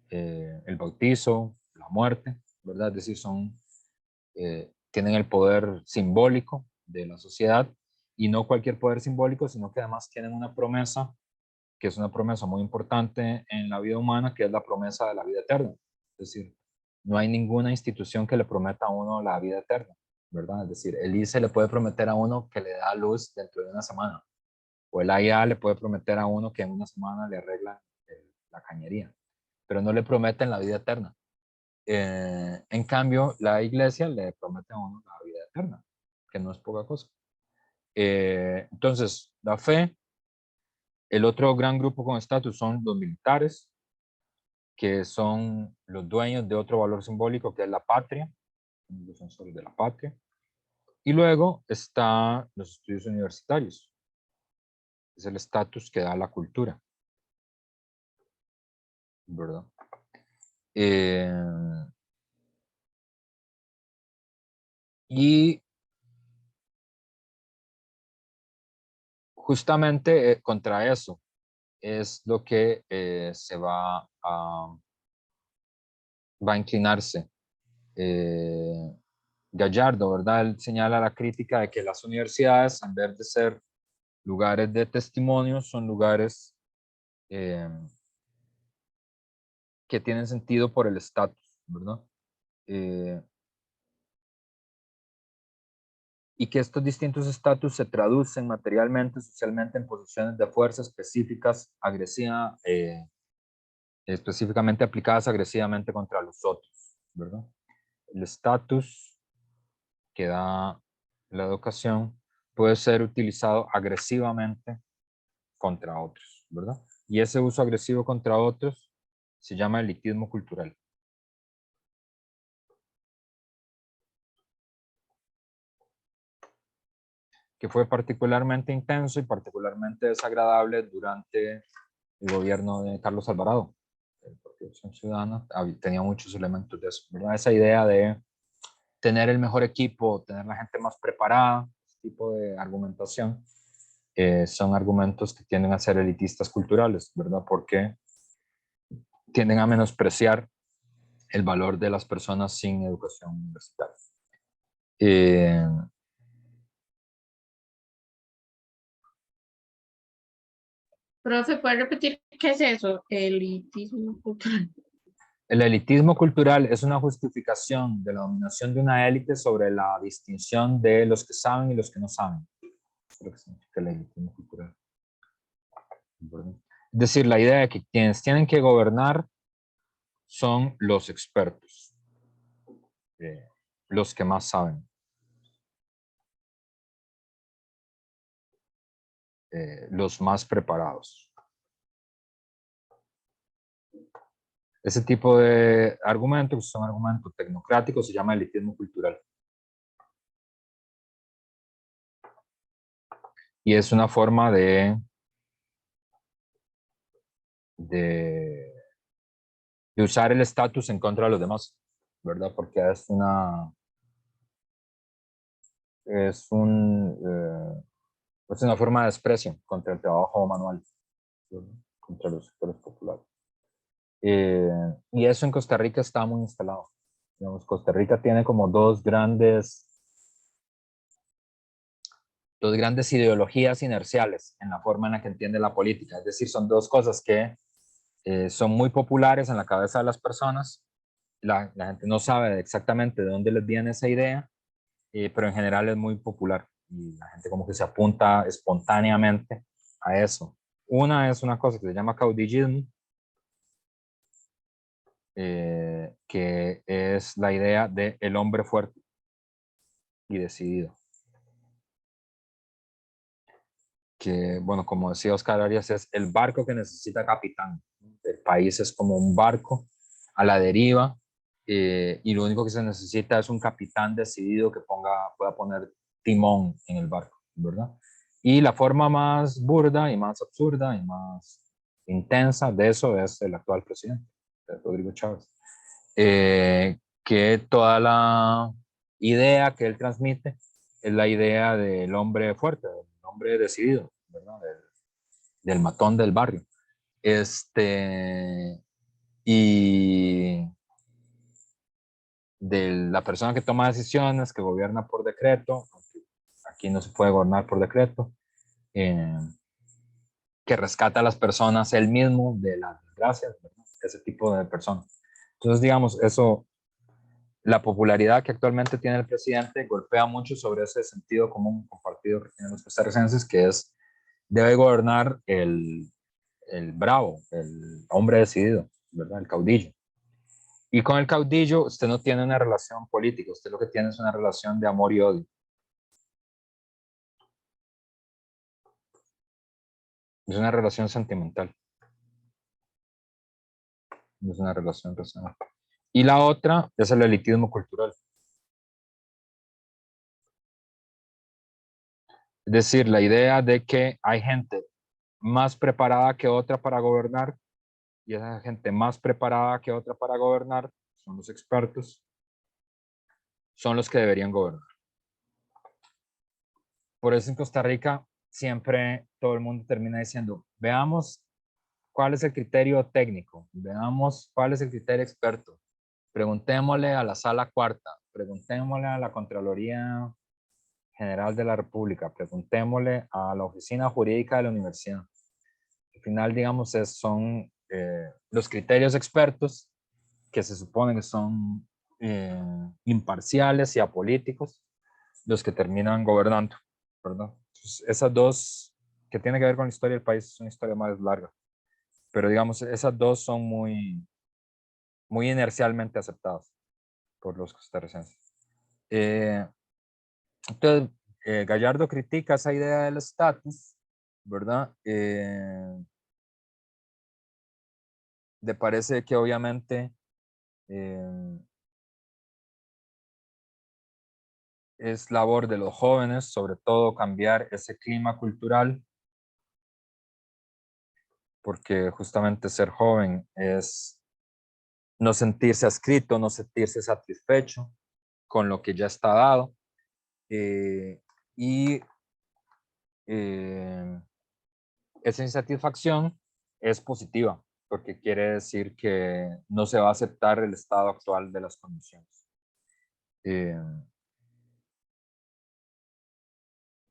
el bautizo, la muerte, ¿verdad? Es decir, tienen el poder simbólico de la sociedad, y no cualquier poder simbólico, sino que además tienen una promesa, que es una promesa muy importante en la vida humana, que es la promesa de la vida eterna. Es decir, no hay ninguna institución que le prometa a uno la vida eterna, ¿verdad? Es decir, el ICE le puede prometer a uno que le da luz dentro de una semana, o el AIA le puede prometer a uno que en una semana le arregla la cañería, pero no le prometen la vida eterna. En cambio, la iglesia le promete a uno la vida eterna, que no es poca cosa. Entonces, la fe. El otro gran grupo con estatus son los militares, que son los dueños de otro valor simbólico, que es la patria, los defensores de la patria. Y luego está los estudios universitarios, es el estatus que da la cultura, ¿verdad? Y justamente contra eso es lo que se va a inclinarse Gallardo, ¿verdad? Él señala la crítica de que las universidades, en vez de ser lugares de testimonio, son lugares que tienen sentido por el estatus, ¿verdad? Y que estos distintos estatus se traducen materialmente, socialmente, en posiciones de fuerza específicas, específicamente aplicadas agresivamente contra los otros, ¿verdad? El estatus que da la educación puede ser utilizado agresivamente contra otros, ¿verdad? Y ese uso agresivo contra otros se llama elitismo cultural. Que fue particularmente intenso y particularmente desagradable durante el gobierno de Carlos Alvarado. El Partido Acción Ciudadana tenía muchos elementos de eso, ¿verdad? Esa idea de tener el mejor equipo, tener la gente más preparada, ese tipo de argumentación, son argumentos que tienden a ser elitistas culturales, ¿verdad? Porque tienden a menospreciar el valor de las personas sin educación universitaria. Profe, ¿puede repetir qué es eso? Elitismo cultural. El elitismo cultural es una justificación de la dominación de una élite sobre la distinción de los que saben y los que no saben. Eso es lo que significa el elitismo cultural. Es decir, la idea de que quienes tienen que gobernar son los expertos, los que más saben, los más preparados. Ese tipo de argumentos, que son argumentos tecnocráticos, se llama elitismo cultural. Y es una forma de usar el estatus en contra de los demás, ¿verdad? Porque es una forma de desprecio contra el trabajo manual, ¿verdad? Contra los sectores populares. Y eso en Costa Rica está muy instalado. Digamos, Costa Rica tiene como dos grandes ideologías inerciales en la forma en la que entiende la política. Es decir, son dos cosas que son muy populares en la cabeza de las personas. La gente no sabe exactamente de dónde les viene esa idea, pero en general es muy popular y la gente como que se apunta espontáneamente a eso. Una es una cosa que se llama caudillismo, que es la idea de el hombre fuerte y decidido. Que, bueno, como decía Oscar Arias, es el barco que necesita capitán. El país es como un barco a la deriva, y lo único que se necesita es un capitán decidido que pueda poner timón en el barco, ¿verdad? Y la forma más burda y más absurda y más intensa de eso es el actual presidente, Rodrigo Chávez. Que toda la idea que él transmite es la idea del hombre fuerte, del hombre decidido, ¿verdad? Del matón del barrio. Y de la persona que toma decisiones, que gobierna por decreto, aquí no se puede gobernar por decreto, que rescata a las personas él mismo de las desgracias, ¿verdad? Ese tipo de personas. Entonces, digamos, eso, la popularidad que actualmente tiene el presidente golpea mucho sobre ese sentido común compartido que tienen los costarricenses, que es, debe gobernar el bravo, el hombre decidido, ¿verdad? El caudillo. Y con el caudillo usted no tiene una relación política, usted lo que tiene es una relación de amor y odio. Es una relación sentimental. No es una relación racional. Y la otra es el elitismo cultural. Es decir, la idea de que hay gente más preparada que otra para gobernar, y esa gente más preparada que otra para gobernar son los expertos, son los que deberían gobernar. Por eso en Costa Rica siempre todo el mundo termina diciendo, veamos cuál es el criterio técnico, veamos cuál es el criterio experto, preguntémosle a la sala cuarta, preguntémosle a la Contraloría General de la República, preguntémosle a la Oficina Jurídica de la Universidad. Al final, digamos, son los criterios expertos que se supone que son imparciales y apolíticos los que terminan gobernando, ¿verdad? Entonces, esas dos que tienen que ver con la historia del país es una historia más larga, pero digamos, esas dos son muy, muy inercialmente aceptadas por los costarricenses. Entonces, Gallardo critica esa idea del estatus, ¿verdad? Le parece que obviamente es labor de los jóvenes, sobre todo, cambiar ese clima cultural, porque justamente ser joven es no sentirse adscrito, no sentirse satisfecho con lo que ya está dado. Y esa insatisfacción es positiva, porque quiere decir que no se va a aceptar el estado actual de las condiciones.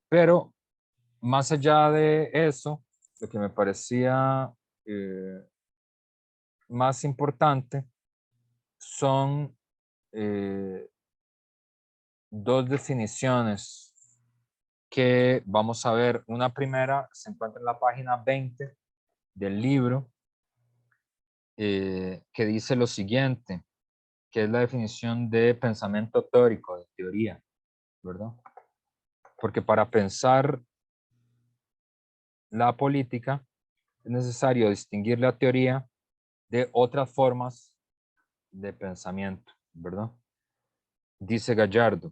Pero más allá de eso, lo que me parecía más importante son dos definiciones que vamos a ver. Una primera se encuentra en la página 20 del libro, que dice lo siguiente, que es la definición de pensamiento teórico, de teoría, ¿verdad? Porque para pensar la política es necesario distinguir la teoría de otras formas de pensamiento, ¿verdad? Dice Gallardo,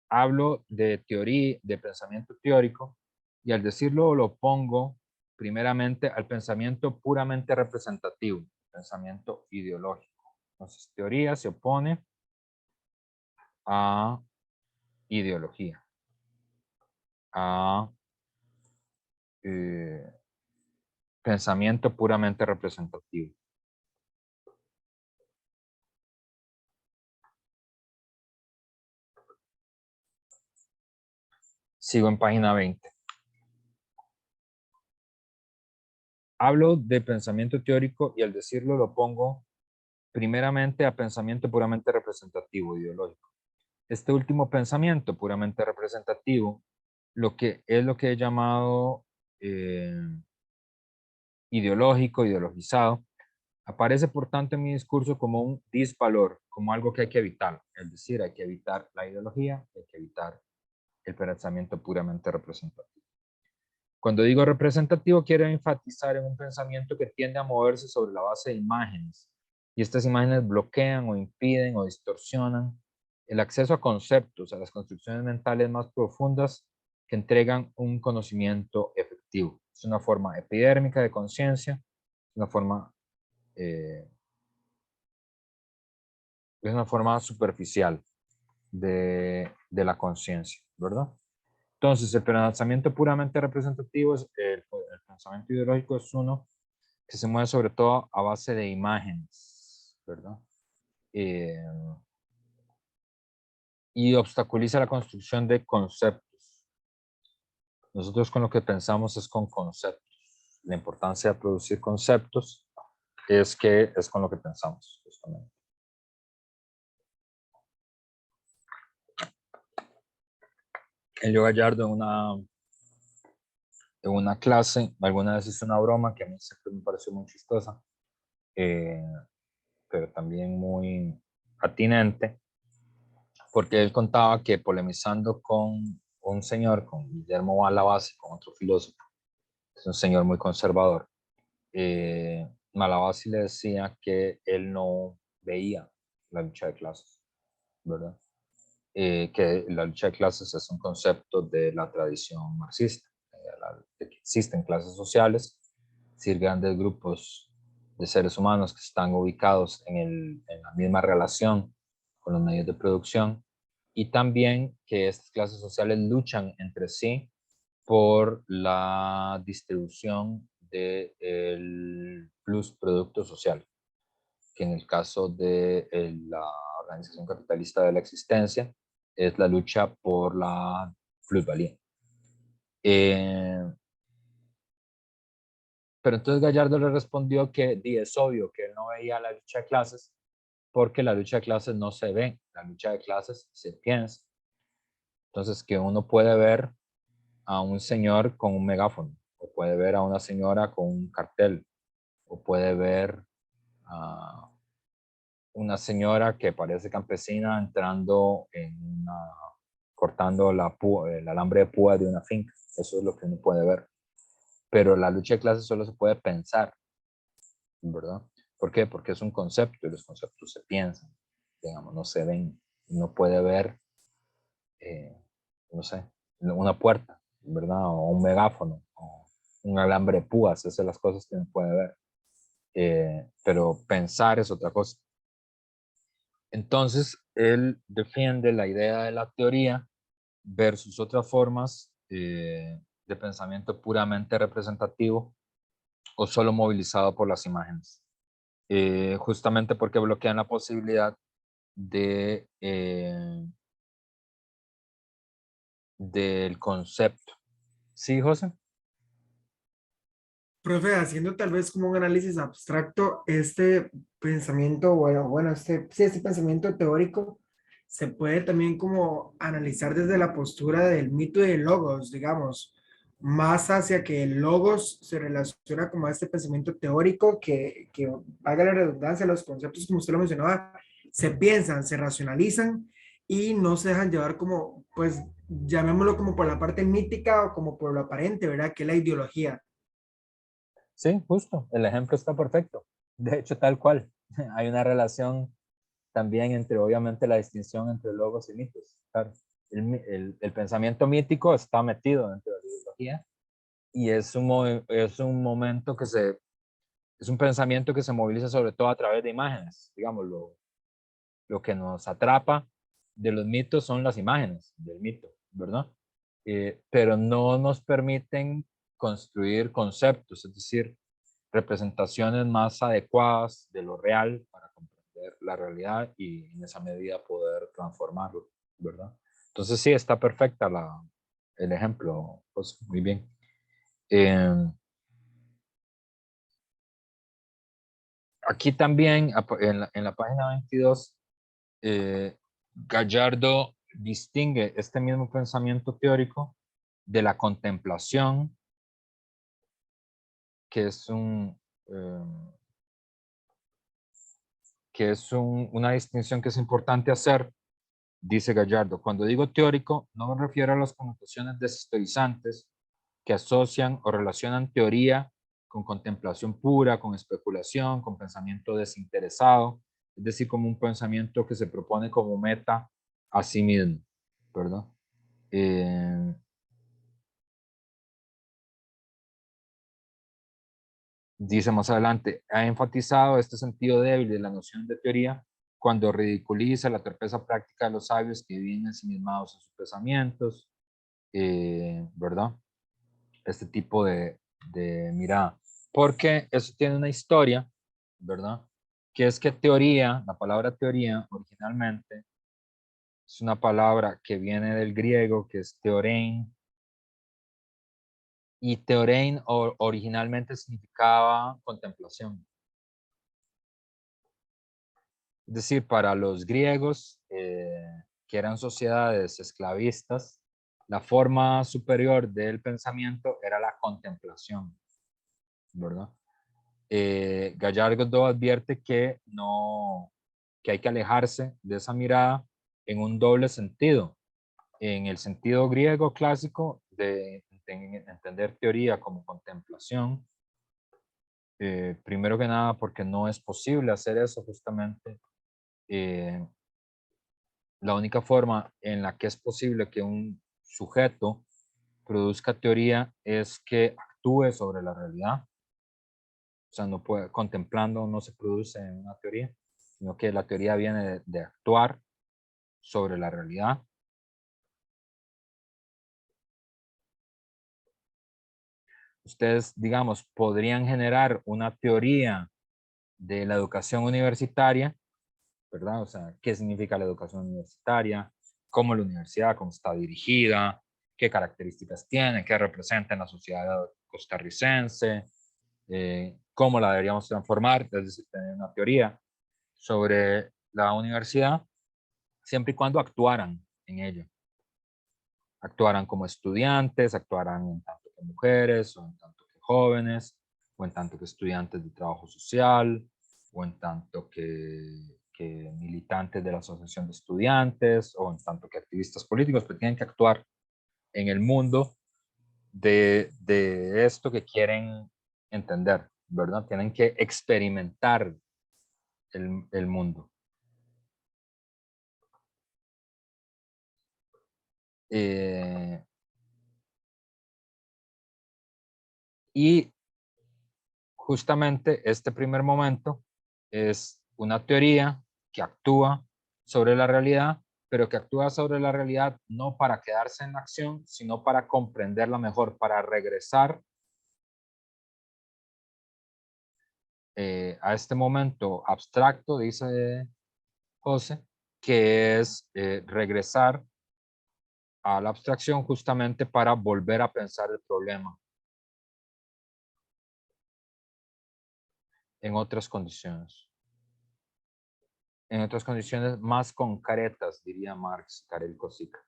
hablo de teoría, de pensamiento teórico, y al decirlo lo pongo primeramente al pensamiento puramente representativo, pensamiento ideológico. Entonces, teoría se opone a ideología, a pensamiento puramente representativo. Sigo en página 20. hablo de pensamiento teórico y al decirlo lo pongo primeramente a pensamiento puramente representativo, ideológico. Este último pensamiento puramente representativo, lo que he llamado ideológico, ideologizado, aparece por tanto en mi discurso como un disvalor, como algo que hay que evitar. Es decir, hay que evitar la ideología, hay que evitar el pensamiento puramente representativo. Cuando digo representativo, quiero enfatizar en un pensamiento que tiende a moverse sobre la base de imágenes, y estas imágenes bloquean o impiden o distorsionan el acceso a conceptos, a las construcciones mentales más profundas que entregan un conocimiento efectivo. Es una forma epidérmica de conciencia, es una forma superficial de la conciencia, ¿verdad? Entonces, el pensamiento puramente representativo, el pensamiento ideológico es uno que se mueve sobre todo a base de imágenes, ¿verdad? Y obstaculiza la construcción de conceptos. Nosotros con lo que pensamos es con conceptos. La importancia de producir conceptos es que es con lo que pensamos, justamente. Elio Gallardo en una clase, alguna vez hizo una broma que a mí siempre me pareció muy chistosa, pero también muy atinente, porque él contaba que polemizando con un señor, con Guillermo Malabasi, con otro filósofo, es un señor muy conservador, Malabasi le decía que él no veía la lucha de clases, ¿verdad? Que la lucha de clases es un concepto de la tradición marxista, de que existen clases sociales, es decir, grandes grupos de seres humanos que están ubicados en la misma relación con los medios de producción, y también que estas clases sociales luchan entre sí por la distribución del plus producto social, que en el caso de la organización capitalista de la existencia es la lucha por la plusvalía. Pero entonces Gallardo le respondió que es obvio que él no veía la lucha de clases porque la lucha de clases no se ve, la lucha de clases se piensa. Entonces que uno puede ver a un señor con un megáfono, o puede ver a una señora con un cartel, o puede ver a una señora que parece campesina entrando cortando el alambre de púa de una finca. Eso es lo que uno puede ver. Pero la lucha de clases solo se puede pensar, ¿verdad? ¿Por qué? Porque es un concepto y los conceptos se piensan, digamos, no se ven. Uno puede ver, no sé, una puerta, ¿verdad? O un megáfono, o un alambre de púas, esas son las cosas que uno puede ver. Pero pensar es otra cosa. Entonces, él defiende la idea de la teoría versus otras formas de pensamiento puramente representativo o solo movilizado por las imágenes. Justamente porque bloquean la posibilidad del concepto. ¿Sí, José? Profe, haciendo tal vez como un análisis abstracto, este pensamiento, este pensamiento teórico se puede también como analizar desde la postura del mito y del logos, digamos, más hacia que el logos se relaciona como a este pensamiento teórico que haga la redundancia, los conceptos, como usted lo mencionaba, se piensan, se racionalizan y no se dejan llevar como, pues, llamémoslo como por la parte mítica o como por lo aparente, ¿verdad? Que es la ideología. Sí, justo. El ejemplo está perfecto. De hecho, tal cual. Hay una relación también entre, obviamente, la distinción entre logos y mitos. Claro. El pensamiento mítico está metido dentro de la ideología y es un momento es un pensamiento que se moviliza sobre todo a través de imágenes. Digamos, lo que nos atrapa de los mitos son las imágenes del mito, ¿verdad? Pero no nos permiten construir conceptos, es decir, representaciones más adecuadas de lo real para comprender la realidad y en esa medida poder transformarlo, ¿verdad? Entonces sí, está perfecta el ejemplo, pues muy bien. aquí también, en la página 22, Gallardo distingue este mismo pensamiento teórico de la contemplación, que es una distinción que es importante hacer. Dice Gallardo: cuando digo teórico, no me refiero a las connotaciones desestoizantes que asocian o relacionan teoría con contemplación pura, con especulación, con pensamiento desinteresado, es decir, como un pensamiento que se propone como meta a sí mismo, ¿verdad? Dice más adelante: ha enfatizado este sentido débil de la noción de teoría cuando ridiculiza la torpeza práctica de los sabios que viven ensimismados en sus pensamientos, ¿verdad? Este tipo de mirada. Porque eso tiene una historia, ¿verdad? Que es que teoría, la palabra teoría originalmente es una palabra que viene del griego, que es teorein, y teorein originalmente significaba contemplación. Es decir, para los griegos, que eran sociedades esclavistas, la forma superior del pensamiento era la contemplación, ¿verdad? Gallardo advierte que hay que alejarse de esa mirada en un doble sentido. En el sentido griego clásico de entender teoría como contemplación, primero que nada porque no es posible hacer eso justamente. La única forma en la que es posible que un sujeto produzca teoría es que actúe sobre la realidad. O sea, no puede, contemplando no se produce una teoría, sino que la teoría viene de actuar sobre la realidad. Ustedes, digamos, podrían generar una teoría de la educación universitaria, ¿verdad? O sea, ¿qué significa la educación universitaria? ¿Cómo la universidad, cómo está dirigida? ¿Qué características tiene? ¿Qué representa en la sociedad costarricense? ¿Cómo la deberíamos transformar? Es decir, tener una teoría sobre la universidad, siempre y cuando actuaran en ella. Actuaran como estudiantes, actuaran en tanto que mujeres, o en tanto que jóvenes, o en tanto que estudiantes de trabajo social, o en tanto que militantes de la asociación de estudiantes, o en tanto que activistas políticos, pero tienen que actuar en el mundo de esto que quieren entender, ¿verdad? Tienen que experimentar el mundo. Y justamente este primer momento es una teoría que actúa sobre la realidad, pero que actúa sobre la realidad no para quedarse en la acción, sino para comprenderla mejor, para regresar a este momento abstracto, dice José, que es regresar a la abstracción justamente para volver a pensar el problema en otras condiciones. En otras condiciones más concretas, diría Marx, Karel Kosica.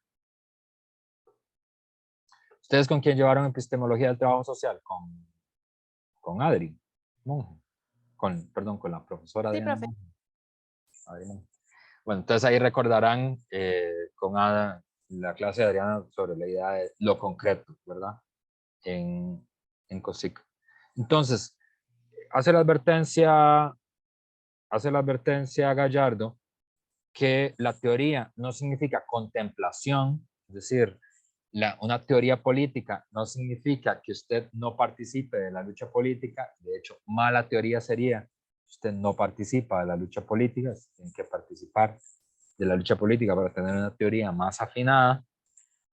¿Ustedes con quién llevaron epistemología del trabajo social? Con Adri Monge. Perdón, con la profesora Sí, Adriana profe. Monge. Bueno, entonces ahí recordarán con Ada la clase de Adriana sobre la idea de lo concreto, ¿verdad? En Kosica. Entonces, hace la advertencia Gallardo que la teoría no significa contemplación, es decir, una teoría política no significa que usted no participe de la lucha política. De hecho, mala teoría sería que usted no participa de la lucha política. Tiene que participar de la lucha política para tener una teoría más afinada,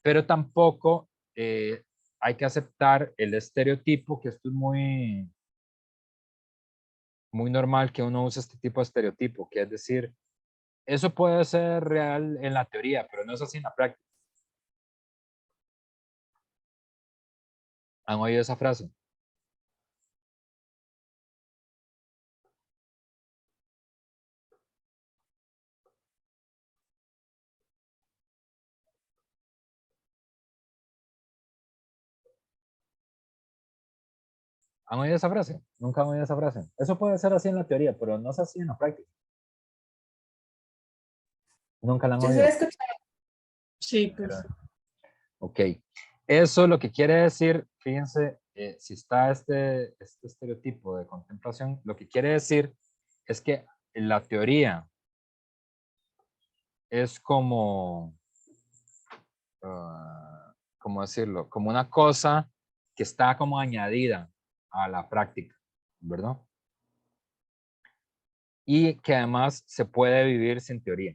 pero tampoco hay que aceptar el estereotipo, que esto es muy normal que uno use este tipo de estereotipo, que es decir, eso puede ser real en la teoría, pero no es así en la práctica. ¿Han oído esa frase? ¿Han oído esa frase? Nunca han oído esa frase. Eso puede ser así en la teoría, pero no es así en la práctica. Nunca la han Yo sí oído. he escuchado. Sí, pues. Ok. Eso lo que quiere decir, fíjense, si está este estereotipo de contemplación, lo que quiere decir es que la teoría es como, ¿cómo decirlo? Como una cosa que está como añadida a la práctica, ¿verdad? Y que además se puede vivir sin teoría.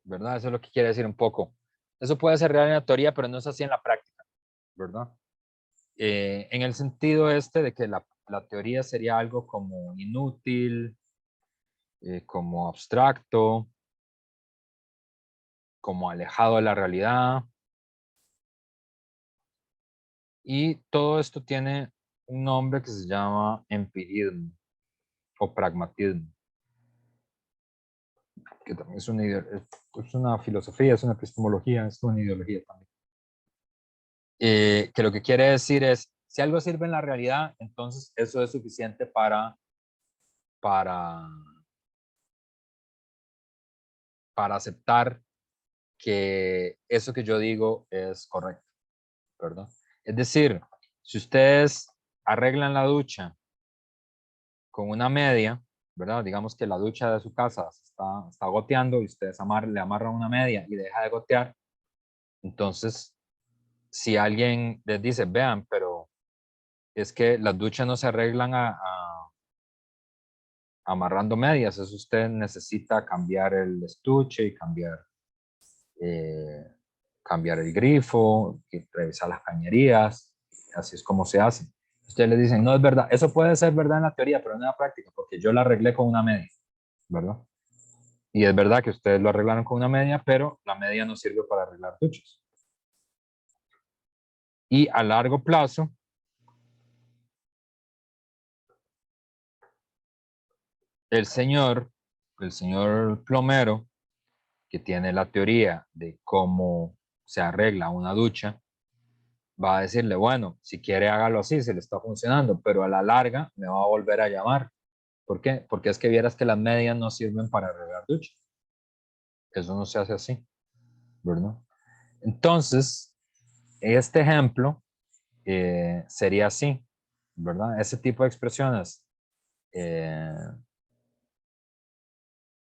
¿Verdad? Eso es lo que quiere decir un poco. Eso puede ser real en la teoría, pero no es así en la práctica, ¿verdad? En el sentido este de que la teoría sería algo como inútil, como abstracto, como alejado de la realidad. Y todo esto tiene un nombre que se llama empirismo o pragmatismo, que también es una filosofía, es una epistemología, es una ideología también. Que lo que quiere decir es, si algo sirve en la realidad, entonces eso es suficiente para aceptar que eso que yo digo es correcto, ¿verdad? Es decir, si ustedes arreglan la ducha con una media, ¿verdad? Digamos que la ducha de su casa está goteando y ustedes le amarran una media y deja de gotear, entonces, si alguien les dice, vean, pero es que las duchas no se arreglan amarrando medias, eso usted necesita cambiar el estuche y cambiar el grifo, revisar las cañerías, así es como se hace. Ustedes le dicen, no es verdad, eso puede ser verdad en la teoría, pero no en la práctica, porque yo la arreglé con una media, ¿verdad? Y es verdad que ustedes lo arreglaron con una media, pero la media no sirve para arreglar duchas. Y a largo plazo, el señor plomero, que tiene la teoría de cómo se arregla una ducha, va a decirle, bueno, si quiere hágalo así, se le está funcionando, pero a la larga me va a volver a llamar. ¿Por qué? Porque es que vieras que las medias no sirven para arreglar duchas. Eso no se hace así, ¿verdad? Entonces, este ejemplo sería así, ¿verdad? Ese tipo de expresiones.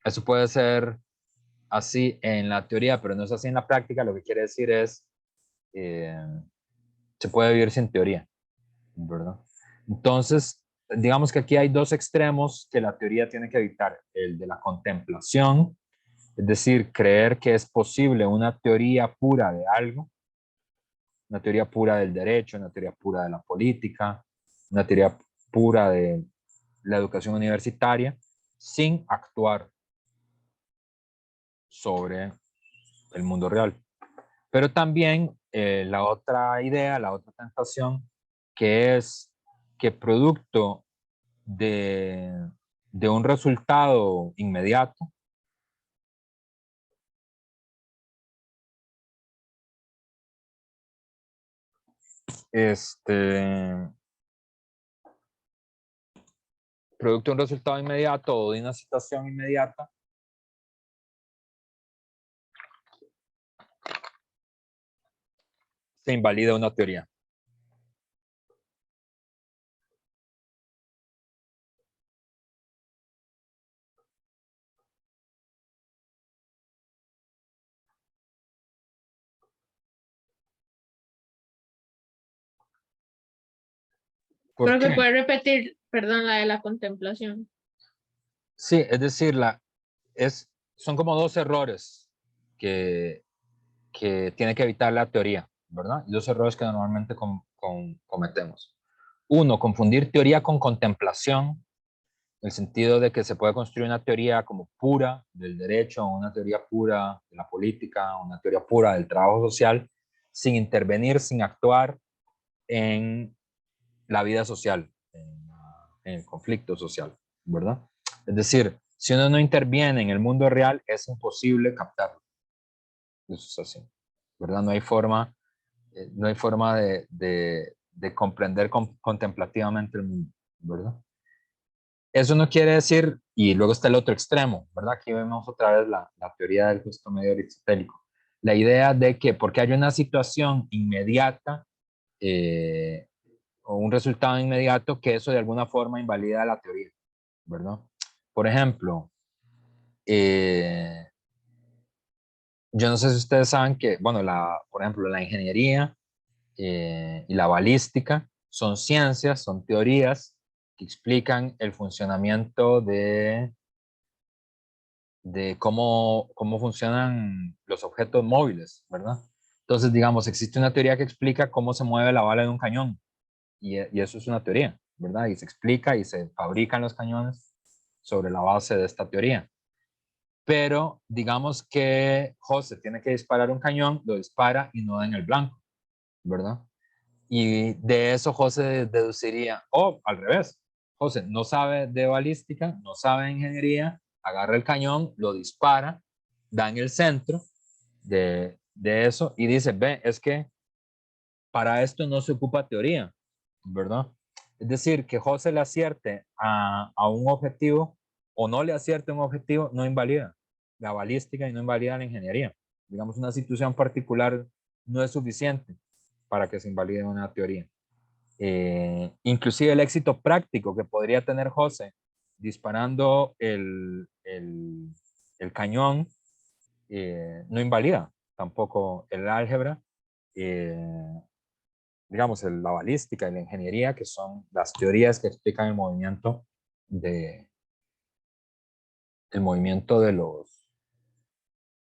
Eso puede ser así en la teoría, pero no es así en la práctica. Lo que quiere decir es, se puede vivir sin teoría, ¿verdad? Entonces, digamos que aquí hay dos extremos que la teoría tiene que evitar. El de la contemplación, es decir, creer que es posible una teoría pura de algo, una teoría pura del derecho, una teoría pura de la política, una teoría pura de la educación universitaria, sin actuar sobre el mundo real. Pero también la otra idea, la otra tentación, que es que producto de un resultado inmediato, producto de un resultado inmediato o de una situación inmediata, se invalida una teoría. ¿Por Creo que qué? puede repetir, perdón, la de la contemplación. Sí, es decir, son como dos errores que tiene que evitar la teoría, ¿verdad? Y dos errores que normalmente cometemos. Uno, confundir teoría con contemplación, en el sentido de que se puede construir una teoría como pura del derecho, una teoría pura de la política, una teoría pura del trabajo social, sin intervenir, sin actuar en la vida social, en el conflicto social, ¿verdad? Es decir, si uno no interviene en el mundo real, es imposible captarlo. Eso es así, ¿verdad? No hay forma de comprender contemplativamente el mundo, ¿verdad? Eso no quiere decir, y luego está el otro extremo, ¿verdad? Aquí vemos otra vez la teoría del justo medio aristotélico. La idea de que porque hay una situación inmediata o un resultado inmediato, que eso de alguna forma invalida la teoría, ¿verdad? Por ejemplo, yo no sé si ustedes saben que, bueno, por ejemplo, la ingeniería y la balística son ciencias, son teorías que explican el funcionamiento de cómo funcionan los objetos móviles, ¿verdad? Entonces, digamos, existe una teoría que explica cómo se mueve la bala de un cañón y eso es una teoría, ¿verdad? Y se explica y se fabrican los cañones sobre la base de esta teoría. Pero digamos que José tiene que disparar un cañón, lo dispara y no da en el blanco, ¿verdad? Y de eso José deduciría, o al revés, José no sabe de balística, no sabe de ingeniería, agarra el cañón, lo dispara, da en el centro de eso y dice, ve, es que para esto no se ocupa teoría, ¿verdad? Es decir, que José le acierte a un objetivo o no le acierte a un objetivo no invalida la balística y no invalida la ingeniería. Digamos, una situación particular no es suficiente para que se invalide una teoría. Inclusive el éxito práctico que podría tener José disparando el cañón no invalida tampoco el álgebra, digamos, la balística y la ingeniería, que son las teorías que explican el movimiento de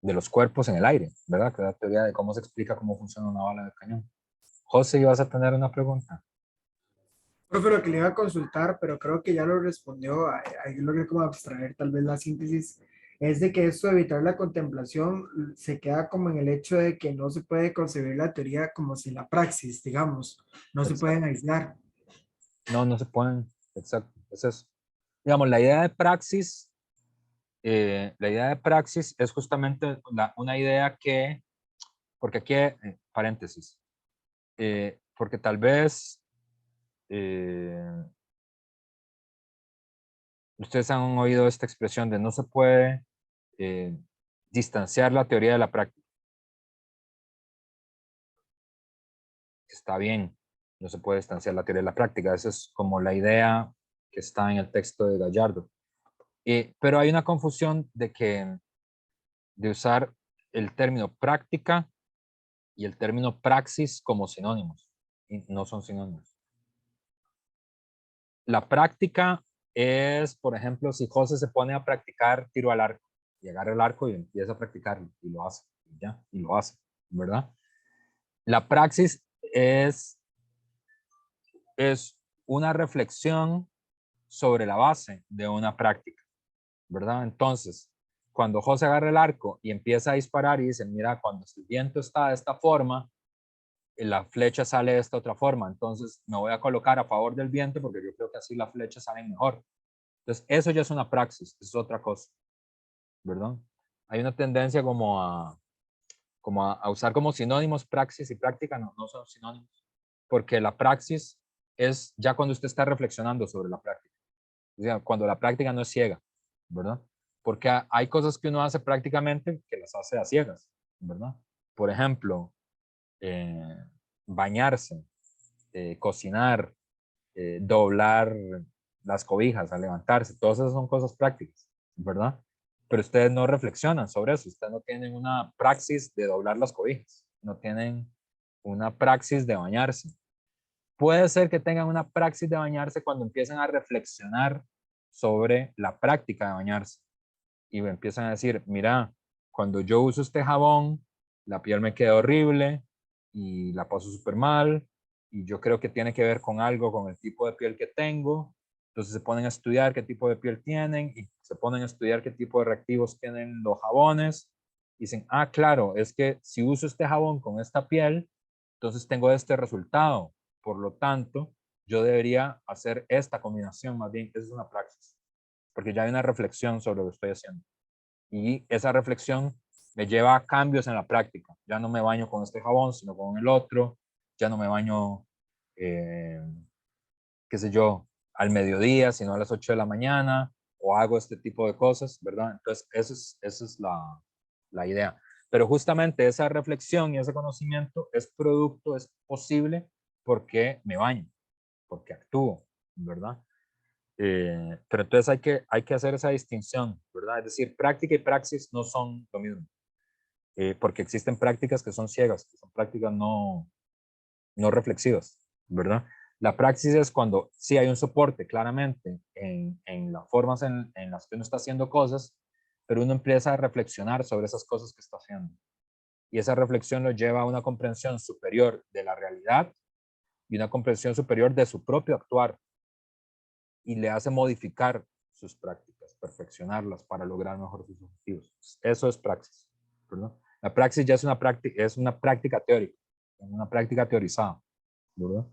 los cuerpos en el aire, ¿verdad? Que es la teoría de cómo se explica cómo funciona una bala de cañón. José, ¿ibas a tener una pregunta? Profe, lo que le iba a consultar, pero creo que ya lo respondió, ahí logré como abstraer tal vez la síntesis, es de que esto de evitar la contemplación se queda como en el hecho de que no se puede concebir la teoría como si la praxis, digamos, no se pueden aislar. No, no se pueden, exacto, es eso. Digamos, la idea de praxis es justamente una idea que, porque aquí, paréntesis, porque tal vez ustedes han oído esta expresión de no se puede distanciar la teoría de la práctica. Está bien, no se puede distanciar la teoría de la práctica. Esa es como la idea que está en el texto de Gallardo. Pero hay una confusión de usar el término práctica y el término praxis como sinónimos. Y no son sinónimos. La práctica es, por ejemplo, si José se pone a practicar tiro al arco y agarra el arco y empieza a practicarlo y lo hace, y ya, y lo hace, ¿verdad? La praxis es una reflexión sobre la base de una práctica, ¿verdad? Entonces, cuando José agarra el arco y empieza a disparar y dice, mira, cuando el viento está de esta forma, la flecha sale de esta otra forma, entonces me voy a colocar a favor del viento porque yo creo que así la flecha sale mejor. Entonces, eso ya es una praxis, es otra cosa, ¿verdad? Hay una tendencia como a usar como sinónimos praxis y práctica, no son sinónimos, porque la praxis es ya cuando usted está reflexionando sobre la práctica, o sea, cuando la práctica no es ciega, ¿verdad? Porque hay cosas que uno hace prácticamente que las hace a ciegas, ¿verdad? Por ejemplo, bañarse, cocinar, doblar las cobijas al levantarse, todas esas son cosas prácticas, ¿verdad? Pero ustedes no reflexionan sobre eso, ustedes no tienen una praxis de doblar las cobijas, no tienen una praxis de bañarse. Puede ser que tengan una praxis de bañarse cuando empiezan a reflexionar sobre la práctica de bañarse y me empiezan a decir, mira, cuando yo uso este jabón, la piel me queda horrible y la paso súper mal y yo creo que tiene que ver con algo, con el tipo de piel que tengo. Entonces se ponen a estudiar qué tipo de piel tienen y se ponen a estudiar qué tipo de reactivos tienen los jabones. Y dicen, ah, claro, es que si uso este jabón con esta piel, entonces tengo este resultado. Por lo tanto, yo debería hacer esta combinación, más bien, esa es una praxis, porque ya hay una reflexión sobre lo que estoy haciendo. Y esa reflexión me lleva a cambios en la práctica. Ya no me baño con este jabón, sino con el otro. Ya no me baño, qué sé yo, al mediodía, sino a las 8 de la mañana, o hago este tipo de cosas, ¿verdad? Entonces, esa es la idea. Pero justamente esa reflexión y ese conocimiento es producto, es posible porque me baño, porque actúo, ¿verdad? Pero entonces hay que hacer esa distinción, ¿verdad? Es decir, práctica y praxis no son lo mismo, porque existen prácticas que son ciegas, que son prácticas no reflexivas, ¿verdad? La praxis es cuando sí hay un soporte claramente en las formas en las que uno está haciendo cosas, pero uno empieza a reflexionar sobre esas cosas que está haciendo. Y esa reflexión lo lleva a una comprensión superior de la realidad y una comprensión superior de su propio actuar. Y le hace modificar sus prácticas, perfeccionarlas para lograr mejor sus objetivos. Eso es praxis, ¿verdad? La praxis ya es una práctica teórica, una práctica teorizada, ¿verdad?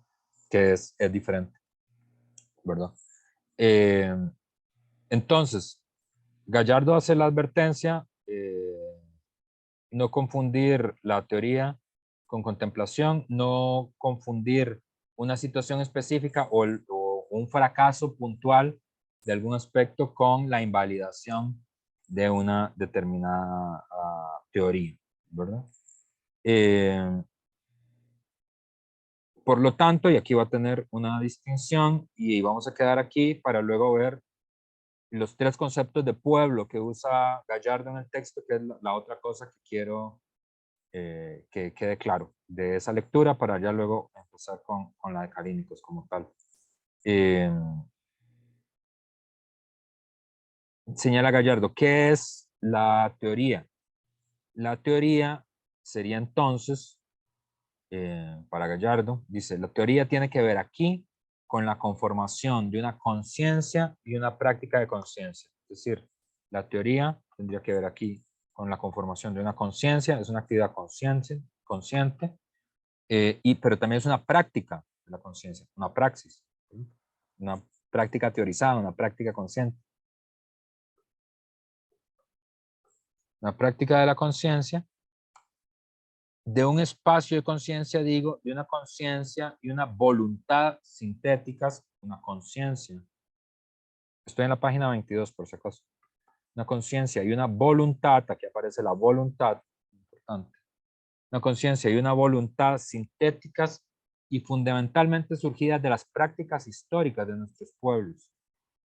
Que es diferente, ¿verdad? Eh, entonces, Gallardo hace la advertencia, no confundir la teoría con contemplación, no confundir una situación específica o un fracaso puntual de algún aspecto con la invalidación de una determinada teoría, ¿verdad? Por lo tanto, y aquí va a tener una distinción y vamos a quedar aquí para luego ver los tres conceptos de pueblo que usa Gallardo en el texto, que es la otra cosa que quiero que quede claro de esa lectura para ya luego empezar con la de Calínicos como tal. Señala Gallardo, ¿qué es la teoría? La teoría sería entonces, para Gallardo, dice, la teoría tiene que ver aquí con la conformación de una conciencia y una práctica de conciencia. Es decir, la teoría tendría que ver aquí con la conformación de una conciencia, es una actividad consciente, pero también es una práctica de la conciencia, una praxis, ¿sí? Una práctica teorizada, una práctica consciente. Una práctica de la conciencia, de un espacio de conciencia, digo, de una conciencia y una voluntad sintéticas, una conciencia. Estoy en la página 22, por si acaso. Una conciencia y una voluntad, aquí aparece la voluntad, importante. Una conciencia y una voluntad sintéticas y fundamentalmente surgidas de las prácticas históricas de nuestros pueblos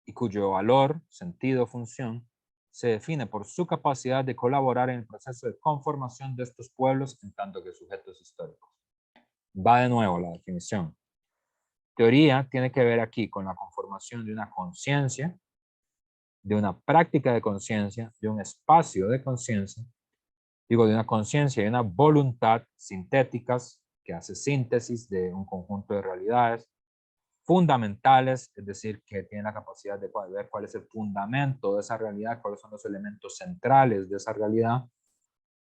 y cuyo valor, sentido, función se define por su capacidad de colaborar en el proceso de conformación de estos pueblos en tanto que sujetos históricos. Va de nuevo la definición. Teoría tiene que ver aquí con la conformación de una conciencia, de una práctica de conciencia, de un espacio de conciencia, digo, de una conciencia y una voluntad sintéticas que hace síntesis de un conjunto de realidades fundamentales, es decir, que tienen la capacidad de ver cuál es el fundamento de esa realidad, cuáles son los elementos centrales de esa realidad,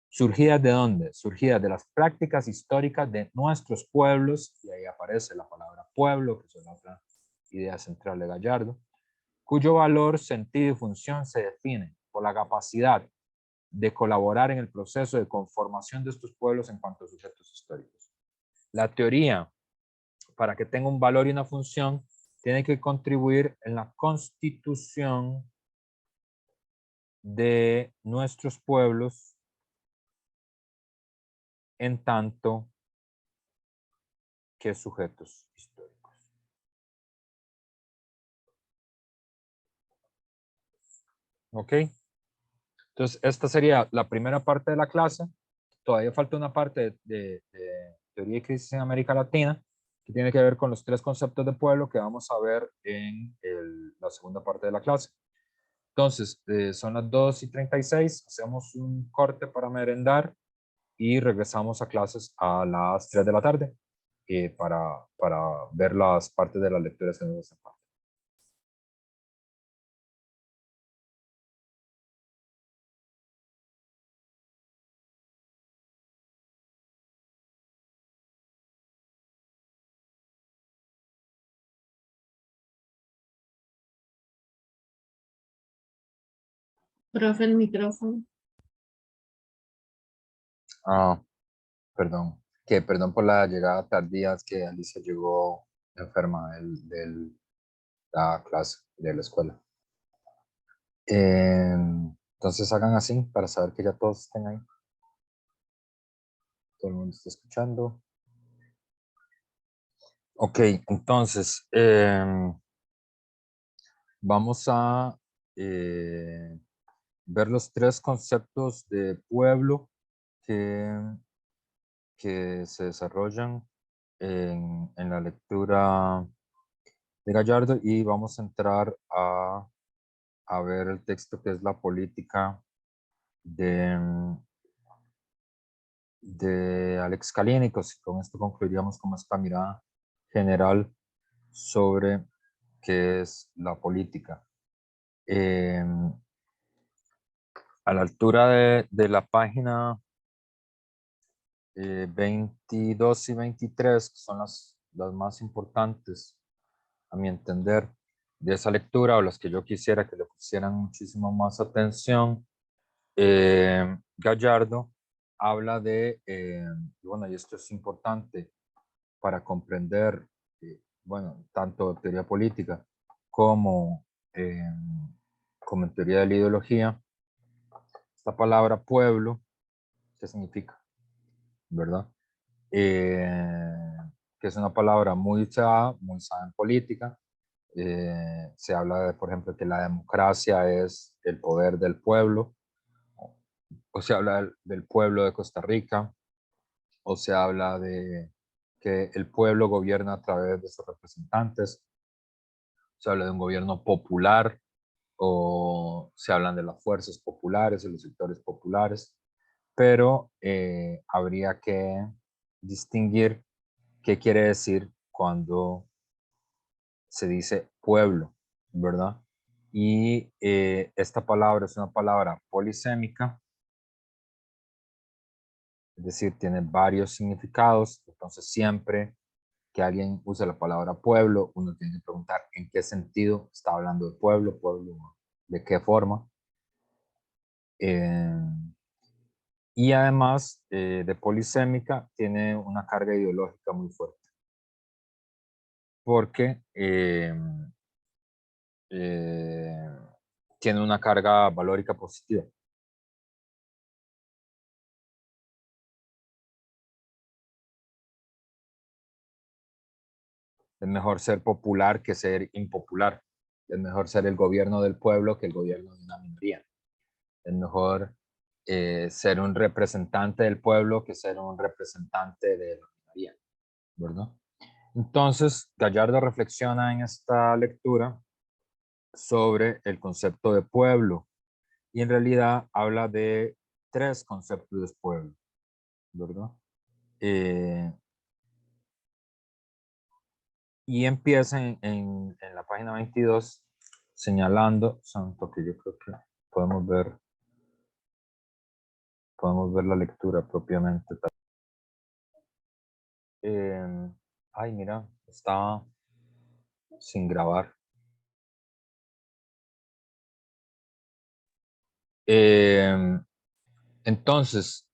surgidas de dónde? Surgidas de las prácticas históricas de nuestros pueblos, y ahí aparece la palabra pueblo, que es la otra idea central de Gallardo, cuyo valor, sentido y función se define por la capacidad de colaborar en el proceso de conformación de estos pueblos en cuanto a sujetos históricos. La teoría, para que tenga un valor y una función, tiene que contribuir en la constitución de nuestros pueblos en tanto que sujetos históricos. ¿Ok? Entonces, esta sería la primera parte de la clase. Todavía falta una parte de teoría y crisis en América Latina, que tiene que ver con los tres conceptos de pueblo que vamos a ver en la segunda parte de la clase. Entonces, son las 2:36, hacemos un corte para merendar y regresamos a clases a las 3 de la tarde para ver las partes de las lecturas que nos hacen falta. Profe, el micrófono. Ah, perdón. Perdón por la llegada tardía, es que Alicia llegó enferma de la clase, de la escuela. Entonces hagan así para saber que ya todos estén ahí. Todo el mundo está escuchando. Ok, entonces vamos a ver los 3 conceptos de pueblo que se desarrollan en la lectura de Gallardo, y vamos a entrar a ver el texto que es la política de Alex Kalínicos. Con esto concluiríamos como esta mirada general sobre qué es la política. A la altura de la página 22 y 23, que son las más importantes, a mi entender, de esa lectura, o las que yo quisiera que le pusieran muchísimo más atención, Gallardo habla de, bueno, y esto es importante para comprender, bueno, tanto teoría política como, como en teoría de la ideología, esta palabra pueblo, ¿qué significa? ¿Verdad? Que es una palabra muy usada en política. Se habla de, por ejemplo, que la democracia es el poder del pueblo, o se habla del pueblo de Costa Rica, o se habla de que el pueblo gobierna a través de sus representantes, se habla de un gobierno popular, o se hablan de las fuerzas populares y los sectores populares, pero habría que distinguir qué quiere decir cuando se dice pueblo, ¿verdad? Y esta palabra es una palabra polisémica, es decir, tiene varios significados. Entonces siempre que alguien use la palabra pueblo, uno tiene que preguntar en qué sentido está hablando de pueblo, de qué forma. Y además de polisémica, tiene una carga ideológica muy fuerte, porque tiene una carga valórica positiva. Es mejor ser popular que ser impopular. Es mejor ser el gobierno del pueblo que el gobierno de una minoría. Es mejor ser un representante del pueblo que ser un representante de la minoría, ¿verdad? Entonces, Gallardo reflexiona en esta lectura sobre el concepto de pueblo, y en realidad habla de 3 conceptos de pueblo, ¿verdad? Y empieza en la página 22 señalando, santo, que yo creo que podemos ver la lectura propiamente. Ay, mira, estaba sin grabar. Entonces,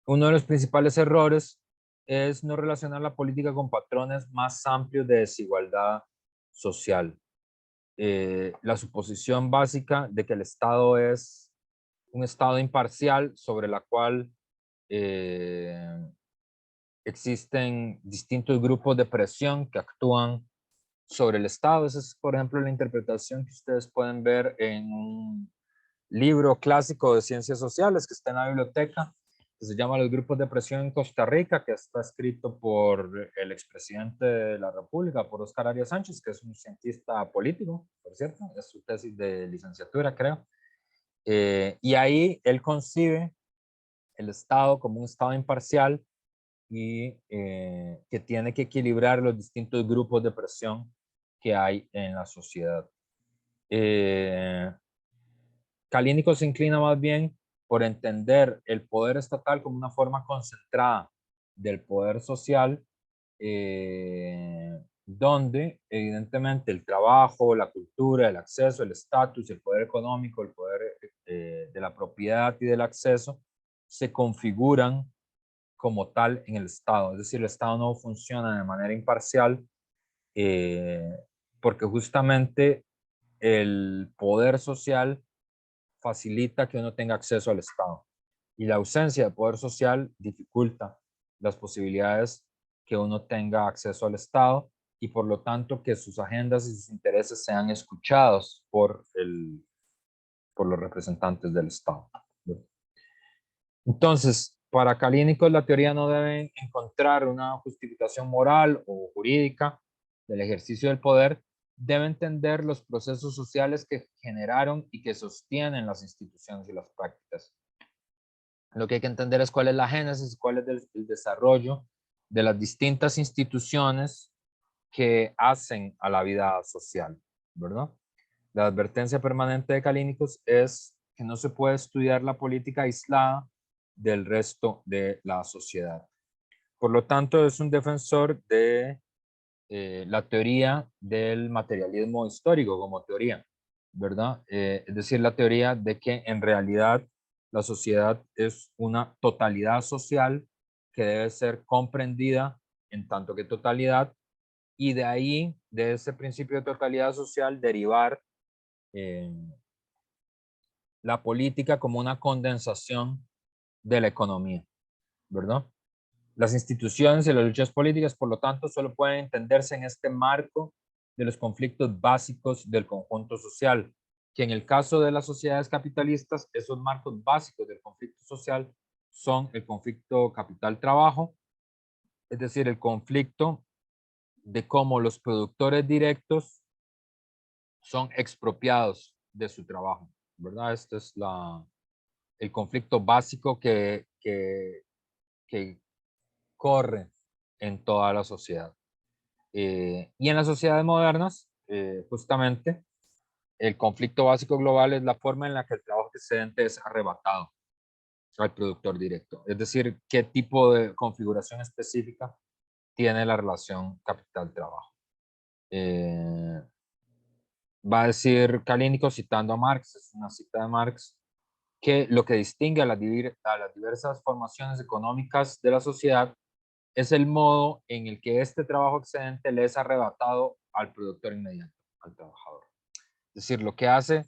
uno de los principales errores es no relacionar la política con patrones más amplios de desigualdad social. La suposición básica de que el Estado es un Estado imparcial sobre la cual existen distintos grupos de presión que actúan sobre el Estado. Esa es, por ejemplo, la interpretación que ustedes pueden ver en un libro clásico de ciencias sociales que está en la biblioteca, que se llama Los grupos de presión en Costa Rica, que está escrito por el expresidente de la República, por Óscar Arias Sánchez, que es un cientista político, por cierto, es su tesis de licenciatura, creo. Y ahí él concibe el Estado como un Estado imparcial y que tiene que equilibrar los distintos grupos de presión que hay en la sociedad. Kalínicos se inclina más bien por entender el poder estatal como una forma concentrada del poder social, donde evidentemente el trabajo, la cultura, el acceso, el estatus, el poder económico, el poder de la propiedad y del acceso se configuran como tal en el Estado. Es decir, el Estado no funciona de manera imparcial porque justamente el poder social facilita que uno tenga acceso al Estado. Y la ausencia de poder social dificulta las posibilidades que uno tenga acceso al Estado y por lo tanto que sus agendas y sus intereses sean escuchados por los representantes del Estado. Entonces, para Kalínikos, la teoría no debe encontrar una justificación moral o jurídica del ejercicio del poder, debe entender los procesos sociales que generaron y que sostienen las instituciones y las prácticas. Lo que hay que entender es cuál es la génesis, cuál es el desarrollo de las distintas instituciones que hacen a la vida social, ¿verdad? La advertencia permanente de Kalínikos es que no se puede estudiar la política aislada del resto de la sociedad. Por lo tanto, es un defensor de la teoría del materialismo histórico como teoría, ¿verdad? Es decir, la teoría de que en realidad la sociedad es una totalidad social que debe ser comprendida en tanto que totalidad y de ahí, de ese principio de totalidad social, derivar la política como una condensación de la economía, ¿verdad? Las instituciones y las luchas políticas, por lo tanto, solo pueden entenderse en este marco de los conflictos básicos del conjunto social, que en el caso de las sociedades capitalistas, esos marcos básicos del conflicto social son el conflicto capital-trabajo, es decir, el conflicto de cómo los productores directos son expropiados de su trabajo, ¿verdad? Este es el conflicto básico que corre en toda la sociedad. Y en las sociedades modernas, justamente, el conflicto básico global es la forma en la que el trabajo excedente es arrebatado al productor directo. Es decir, qué tipo de configuración específica tiene la relación capital-trabajo. Va a decir Kalínikos, citando a Marx, es una cita de Marx, que lo que distingue a las diversas formaciones económicas de la sociedad es el modo en el que este trabajo excedente le es arrebatado al productor inmediato, al trabajador. Es decir, lo que hace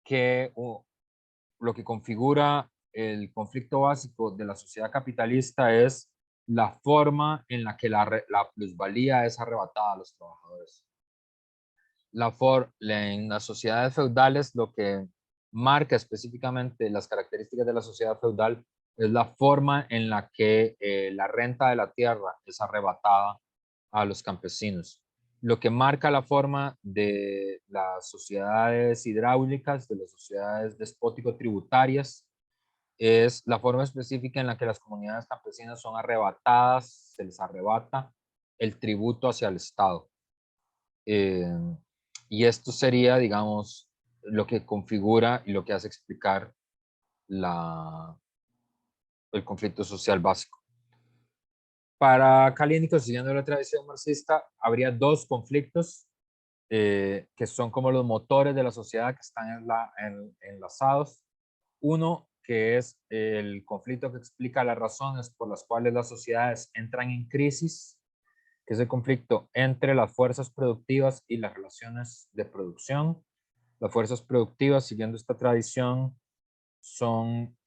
que, lo que configura el conflicto básico de la sociedad capitalista es la forma en la que la plusvalía es arrebatada a los trabajadores. En las sociedades feudales, lo que marca específicamente las características de la sociedad feudal es la forma en la que la renta de la tierra es arrebatada a los campesinos. Lo que marca la forma de las sociedades hidráulicas, de las sociedades despótico-tributarias, es la forma específica en la que las comunidades campesinas son arrebatadas, se les arrebata el tributo hacia el Estado. Y esto sería, digamos, lo que configura y lo que hace explicar el conflicto social básico. Para Kalínikos, siguiendo la tradición marxista, habría dos conflictos que son como los motores de la sociedad que están enlazados. Uno que es el conflicto que explica las razones por las cuales las sociedades entran en crisis, que es el conflicto entre las fuerzas productivas y las relaciones de producción. Las fuerzas productivas, siguiendo esta tradición, son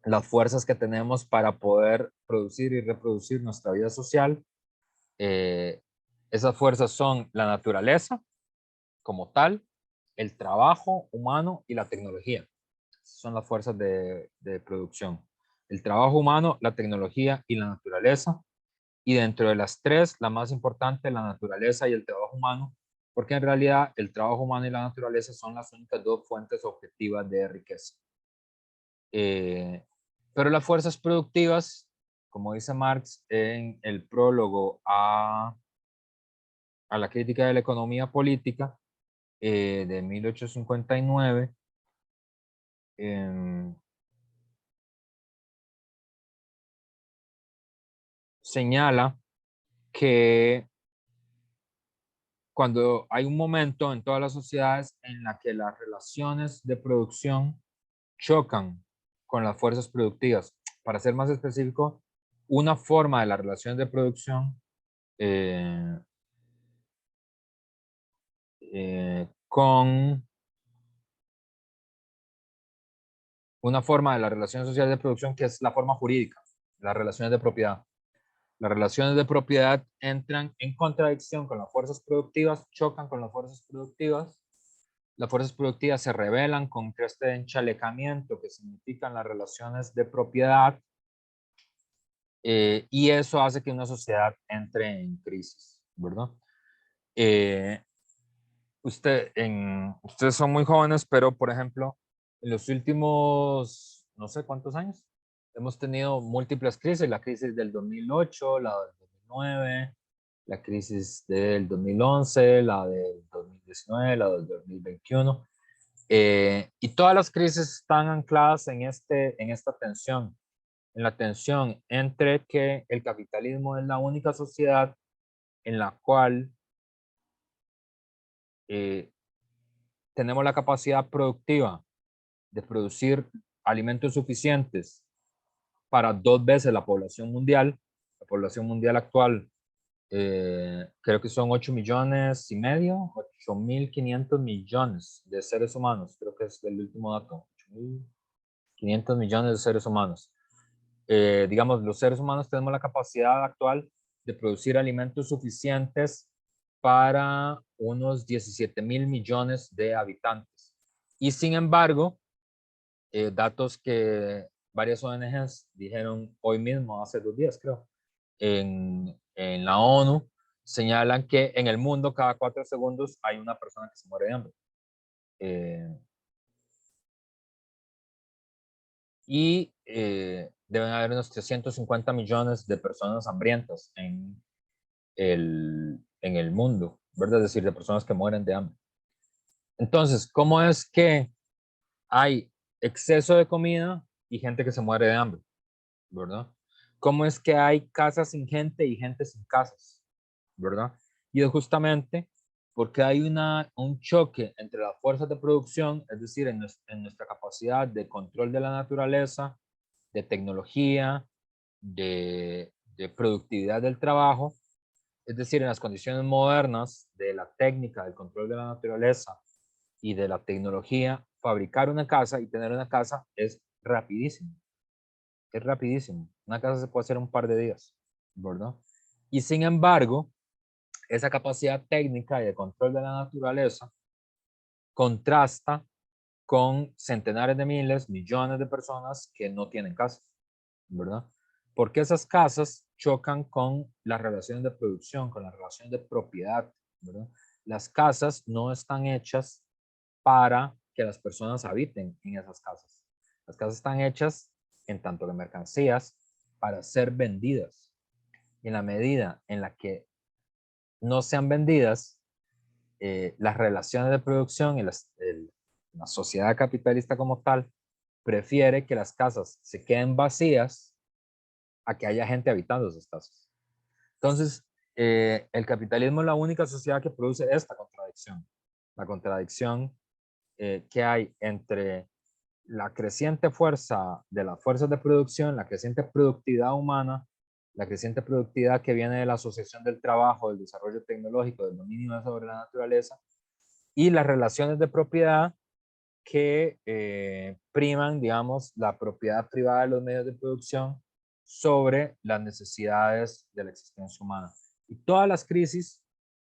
las fuerzas que tenemos para poder producir y reproducir nuestra vida social. Esas fuerzas son la naturaleza como tal, el trabajo humano y la tecnología. Son las fuerzas de producción. El trabajo humano, la tecnología y la naturaleza. Y dentro de las tres, la más importante, la naturaleza y el trabajo humano, porque en realidad el trabajo humano y la naturaleza son las únicas dos fuentes objetivas de riqueza. Pero las fuerzas productivas, como dice Marx en el prólogo a la crítica de la economía política de 1859, señala que cuando hay un momento en todas las sociedades en la que las relaciones de producción chocan con las fuerzas productivas. Para ser más específico, una forma de las relaciones de producción con una forma de las relaciones sociales de producción que es la forma jurídica, las relaciones de propiedad. Las relaciones de propiedad entran en contradicción con las fuerzas productivas, chocan con las fuerzas productivas. Las fuerzas productivas se rebelan contra este enchalecamiento que significan las relaciones de propiedad y eso hace que una sociedad entre en crisis, ¿verdad? Ustedes son muy jóvenes, pero por ejemplo, en los últimos, no sé cuántos años, hemos tenido múltiples crisis, la crisis del 2008, la del 2009, la crisis del 2011, la del 2019, la del 2021. Y todas las crisis están ancladas en esta tensión, en la tensión entre que el capitalismo es la única sociedad en la cual tenemos la capacidad productiva de producir alimentos suficientes para 2 veces la población mundial. La población mundial actual creo que son 8 millones y medio, 8.500 millones de seres humanos, creo que es el último dato, 8.500 millones de seres humanos. Digamos, los seres humanos tenemos la capacidad actual de producir alimentos suficientes para unos 17.000 millones de habitantes. Y sin embargo, datos que varias ONGs dijeron hoy mismo, hace 2 días creo, en la ONU, señalan que en el mundo cada 4 segundos hay una persona que se muere de hambre. Deben haber unos 350 millones de personas hambrientas en el mundo, ¿verdad? Es decir, de personas que mueren de hambre. Entonces, ¿cómo es que hay exceso de comida y gente que se muere de hambre, ¿verdad? ¿Cómo es que hay casas sin gente y gente sin casas, ¿verdad? Y es justamente porque hay un choque entre las fuerzas de producción, es decir, en nuestra capacidad de control de la naturaleza, de tecnología, de productividad del trabajo, es decir, en las condiciones modernas de la técnica, del control de la naturaleza y de la tecnología, fabricar una casa y tener una casa es rapidísimo. Es rapidísimo. Una casa se puede hacer en un par de días, ¿verdad? Y sin embargo, esa capacidad técnica y de control de la naturaleza contrasta con centenares de miles, millones de personas que no tienen casa, ¿verdad? Porque esas casas chocan con las relaciones de producción, con las relaciones de propiedad, ¿verdad? Las casas no están hechas para que las personas habiten en esas casas. Las casas están hechas en tanto que mercancías para ser vendidas. Y en la medida en la que no sean vendidas, las relaciones de producción y la sociedad capitalista como tal prefiere que las casas se queden vacías a que haya gente habitando esas casas. Entonces, el capitalismo es la única sociedad que produce esta contradicción. La contradicción que hay entre la creciente fuerza de las fuerzas de producción, la creciente productividad humana, la creciente productividad que viene de la asociación del trabajo, del desarrollo tecnológico, del dominio sobre la naturaleza, y las relaciones de propiedad que priman, digamos, la propiedad privada de los medios de producción sobre las necesidades de la existencia humana. Y todas las crisis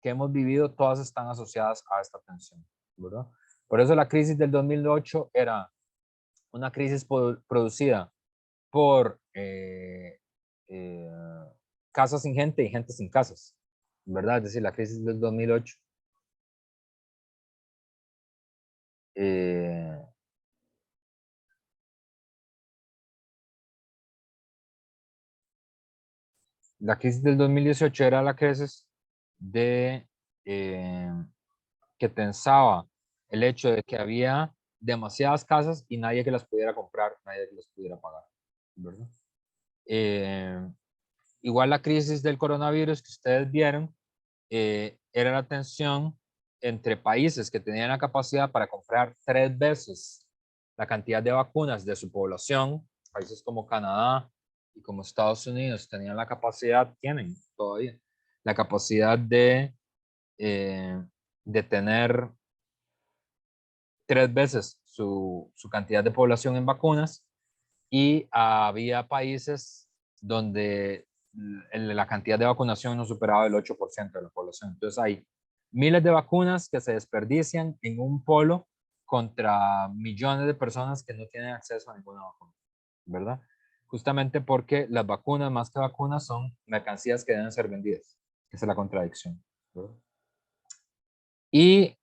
que hemos vivido, todas están asociadas a esta tensión, ¿verdad? Por eso la crisis del 2008 era una crisis producida por casas sin gente y gente sin casas, ¿verdad? Es decir, la crisis del 2008 la crisis del 2018 era la crisis de que tensaba el hecho de que había demasiadas casas y nadie que las pudiera comprar, nadie que las pudiera pagar, ¿verdad? Igual la crisis del coronavirus que ustedes vieron era la tensión entre países que tenían la capacidad para comprar 3 veces la cantidad de vacunas de su población. Países como Canadá y como Estados Unidos tenían la capacidad, tienen todavía la capacidad de tener 3 veces su cantidad de población en vacunas, y había países donde la cantidad de vacunación no superaba el 8% de la población. Entonces hay miles de vacunas que se desperdician en un polo contra millones de personas que no tienen acceso a ninguna vacuna, ¿verdad? Justamente porque las vacunas, más que vacunas, son mercancías que deben ser vendidas. Esa es la contradicción, ¿verdad? Y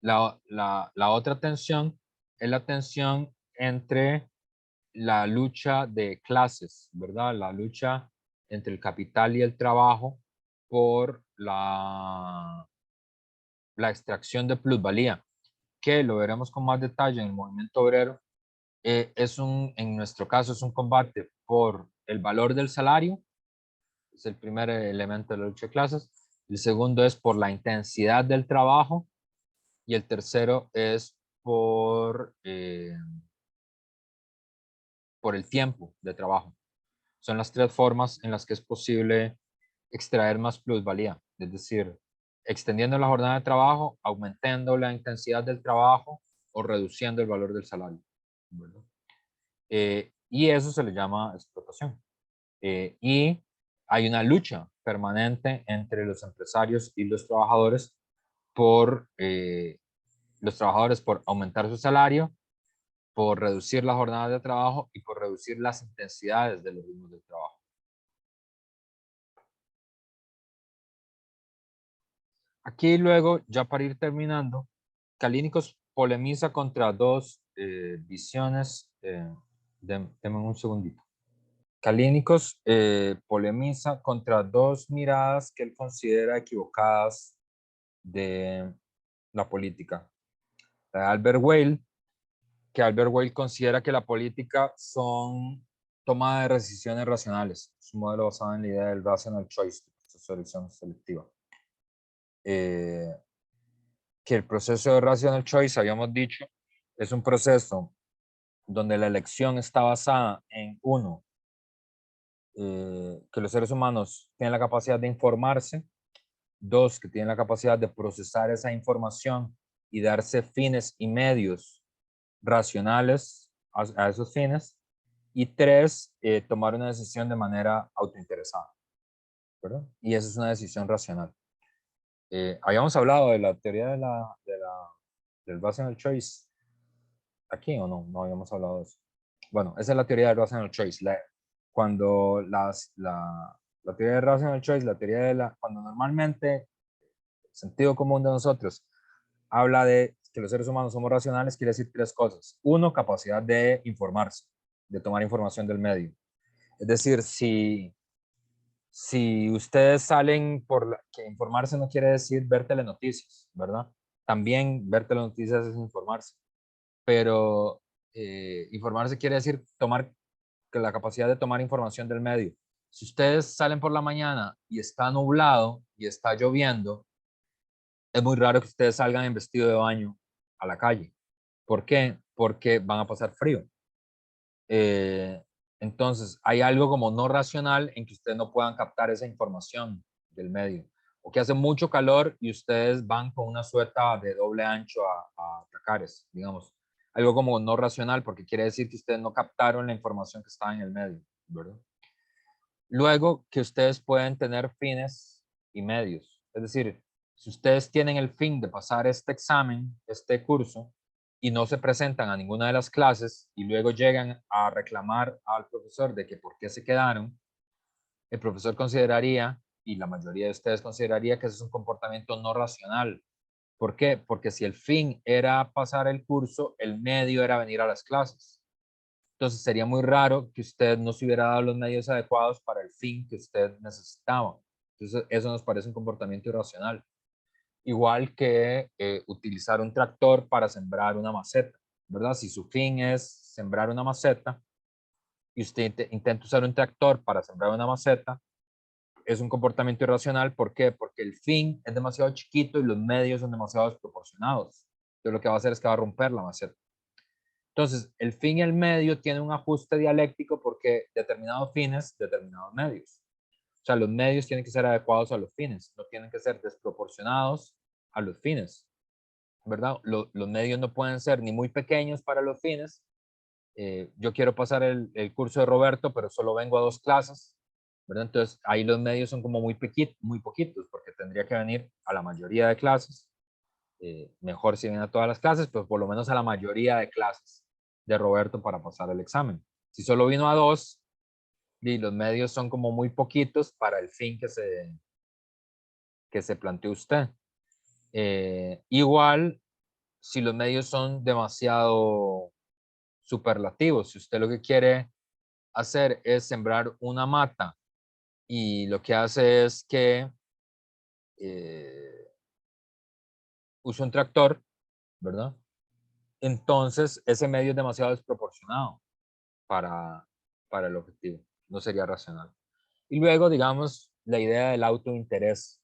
la otra tensión es la tensión entre la lucha de clases, ¿verdad? La lucha entre el capital y el trabajo por la extracción de plusvalía, que lo veremos con más detalle en el movimiento obrero. En nuestro caso, es un combate por el valor del salario, es el primer elemento de la lucha de clases. El segundo es por la intensidad del trabajo, y el tercero es por el tiempo de trabajo. Son las 3 formas en las que es posible extraer más plusvalía, es decir, extendiendo la jornada de trabajo, aumentando la intensidad del trabajo o reduciendo el valor del salario, ¿verdad? Y eso se le llama explotación. Y hay una lucha permanente entre los empresarios y los trabajadores por aumentar su salario, por reducir la jornada de trabajo y por reducir las intensidades de los ritmos de trabajo. Aquí luego, ya para ir terminando, Kalínikos polemiza contra 2 visiones. Denme un segundito. Kalínikos polemiza contra 2 miradas que él considera equivocadas de la política. Albert Weil, que Albert Weil considera que la política son toma de decisiones racionales. Es un modelo basado en la idea del rational choice, selección selectiva. Que el proceso de rational choice, habíamos dicho, es un proceso donde la elección está basada en, uno, que los seres humanos tienen la capacidad de informarse; 2, que tienen la capacidad de procesar esa información y darse fines y medios racionales a esos fines; y 3, tomar una decisión de manera autointeresada, ¿verdad? Y esa es una decisión racional. Habíamos hablado de la teoría del rational choice aquí, ¿o no? No habíamos hablado de eso. Bueno, esa es la teoría del rational choice. Cuando la teoría del rational choice, cuando normalmente el sentido común de nosotros habla de que los seres humanos somos racionales, quiere decir 3 cosas. 1, capacidad de informarse, de tomar información del medio. Es decir, si ustedes salen que informarse no quiere decir ver telenoticias, ¿verdad? También ver telenoticias es informarse, pero informarse quiere decir la capacidad de tomar información del medio. Si ustedes salen por la mañana y está nublado y está lloviendo, es muy raro que ustedes salgan en vestido de baño a la calle. ¿Por qué? Porque van a pasar frío. Entonces, hay algo como no racional en que ustedes no puedan captar esa información del medio. O que hace mucho calor y ustedes van con una sueta de doble ancho a Tacares, digamos. Algo como no racional, porque quiere decir que ustedes no captaron la información que está en el medio, ¿verdad? Luego, que ustedes pueden tener fines y medios. Es decir, si ustedes tienen el fin de pasar este examen, este curso, y no se presentan a ninguna de las clases y luego llegan a reclamar al profesor de que por qué se quedaron, el profesor consideraría, y la mayoría de ustedes consideraría, que ese es un comportamiento no racional. ¿Por qué? Porque si el fin era pasar el curso, el medio era venir a las clases. Entonces sería muy raro que usted no se hubiera dado los medios adecuados para el fin que usted necesitaba. Entonces eso nos parece un comportamiento irracional. Igual que utilizar un tractor para sembrar una maceta, ¿verdad? Si su fin es sembrar una maceta y usted intenta usar un tractor para sembrar una maceta, es un comportamiento irracional. ¿Por qué? Porque el fin es demasiado chiquito y los medios son demasiado desproporcionados. Entonces lo que va a hacer es que va a romper la maceta. Entonces, el fin y el medio tienen un ajuste dialéctico porque determinados fines, determinados medios. O sea, los medios tienen que ser adecuados a los fines, no tienen que ser desproporcionados a los fines, ¿verdad? Los medios no pueden ser ni muy pequeños para los fines. Yo quiero pasar el curso de Roberto, pero solo vengo a 2 clases, ¿verdad? Entonces, ahí los medios son como muy poquitos, porque tendría que venir a la mayoría de clases. Mejor si viene a todas las clases, pues por lo menos a la mayoría de clases de Roberto para pasar el examen. Si solo vino a 2, y los medios son como muy poquitos para el fin que se planteó usted. Igual, si los medios son demasiado superlativos, si usted lo que quiere hacer es sembrar una mata y lo que hace es que use un tractor, ¿verdad? Entonces, ese medio es demasiado desproporcionado para el objetivo. No sería racional. Y luego, digamos, la idea del autointerés,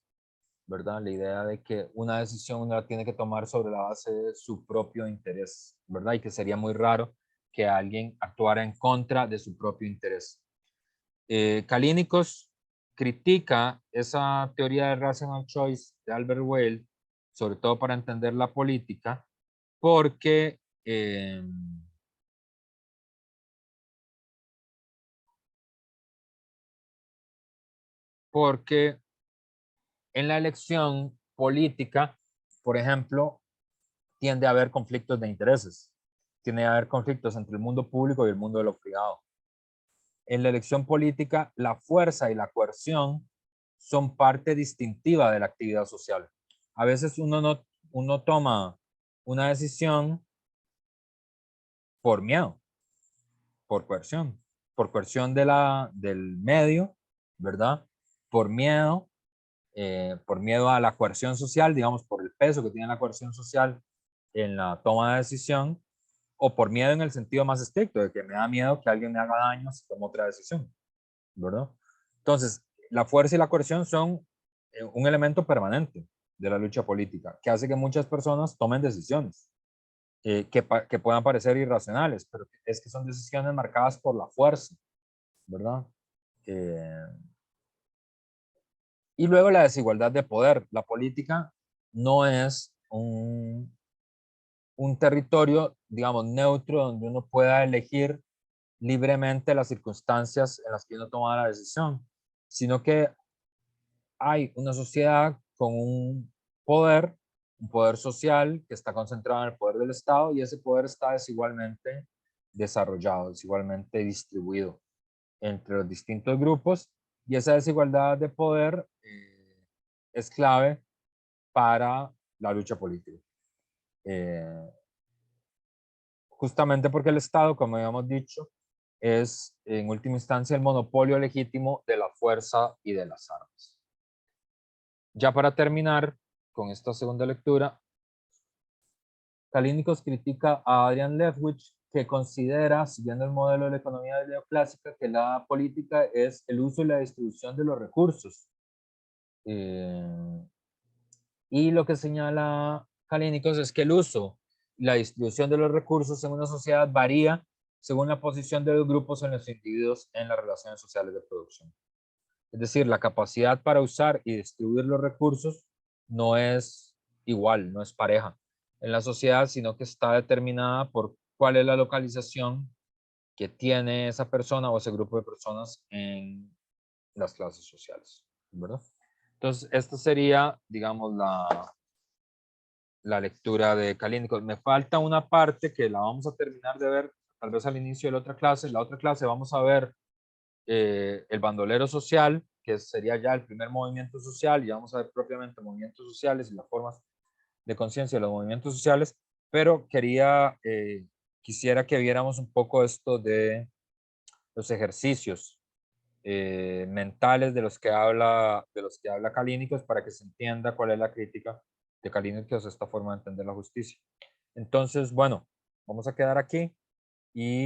¿verdad? La idea de que una decisión uno la tiene que tomar sobre la base de su propio interés, ¿verdad? Y que sería muy raro que alguien actuara en contra de su propio interés. Kalínikos critica esa teoría de rational choice de Albert Weil, sobre todo para entender la política, porque en la elección política, por ejemplo, tiende a haber conflictos de intereses, tiende a haber conflictos entre el mundo público y el mundo de lo privado. En la elección política, la fuerza y la coerción son parte distintiva de la actividad social. A veces uno toma una decisión por miedo, por coerción del medio, ¿verdad? Por miedo a la coerción social, digamos, por el peso que tiene la coerción social en la toma de decisión, o por miedo en el sentido más estricto, de que me da miedo que alguien me haga daño si tomo otra decisión, ¿verdad? Entonces, la fuerza y la coerción son un elemento permanente de la lucha política, que hace que muchas personas tomen decisiones que puedan parecer irracionales, pero es que son decisiones marcadas por la fuerza, ¿verdad? Y luego la desigualdad de poder. La política no es un territorio, digamos, neutro donde uno pueda elegir libremente las circunstancias en las que uno toma la decisión, sino que hay una sociedad con un poder social que está concentrado en el poder del Estado, y ese poder está desigualmente desarrollado, desigualmente distribuido entre los distintos grupos, y esa desigualdad de poder es clave para la lucha política. Justamente porque el Estado, como habíamos dicho, es en última instancia el monopolio legítimo de la fuerza y de las armas. Ya para terminar con esta segunda lectura, Kalínikos critica a Adrian Lefwich, que considera, siguiendo el modelo de la economía neoclásica, que la política es el uso y la distribución de los recursos. Y lo que señala Kalínikos es que el uso y la distribución de los recursos en una sociedad varía según la posición de los grupos en los individuos en las relaciones sociales de producción. Es decir, la capacidad para usar y distribuir los recursos no es igual, no es pareja en la sociedad, sino que está determinada por cuál es la localización que tiene esa persona o ese grupo de personas en las clases sociales, ¿verdad? Entonces, esta sería, digamos, la lectura de Kalínikos. Me falta una parte que la vamos a terminar de ver tal vez al inicio de la otra clase. La otra clase vamos a ver el bandolero social, que sería ya el primer movimiento social, y vamos a ver propiamente movimientos sociales y las formas de conciencia de los movimientos sociales, pero quisiera que viéramos un poco esto de los ejercicios mentales de los que habla Kalínikos, para que se entienda cuál es la crítica de Kalínikos a esta forma de entender la justicia. Entonces, bueno, vamos a quedar aquí y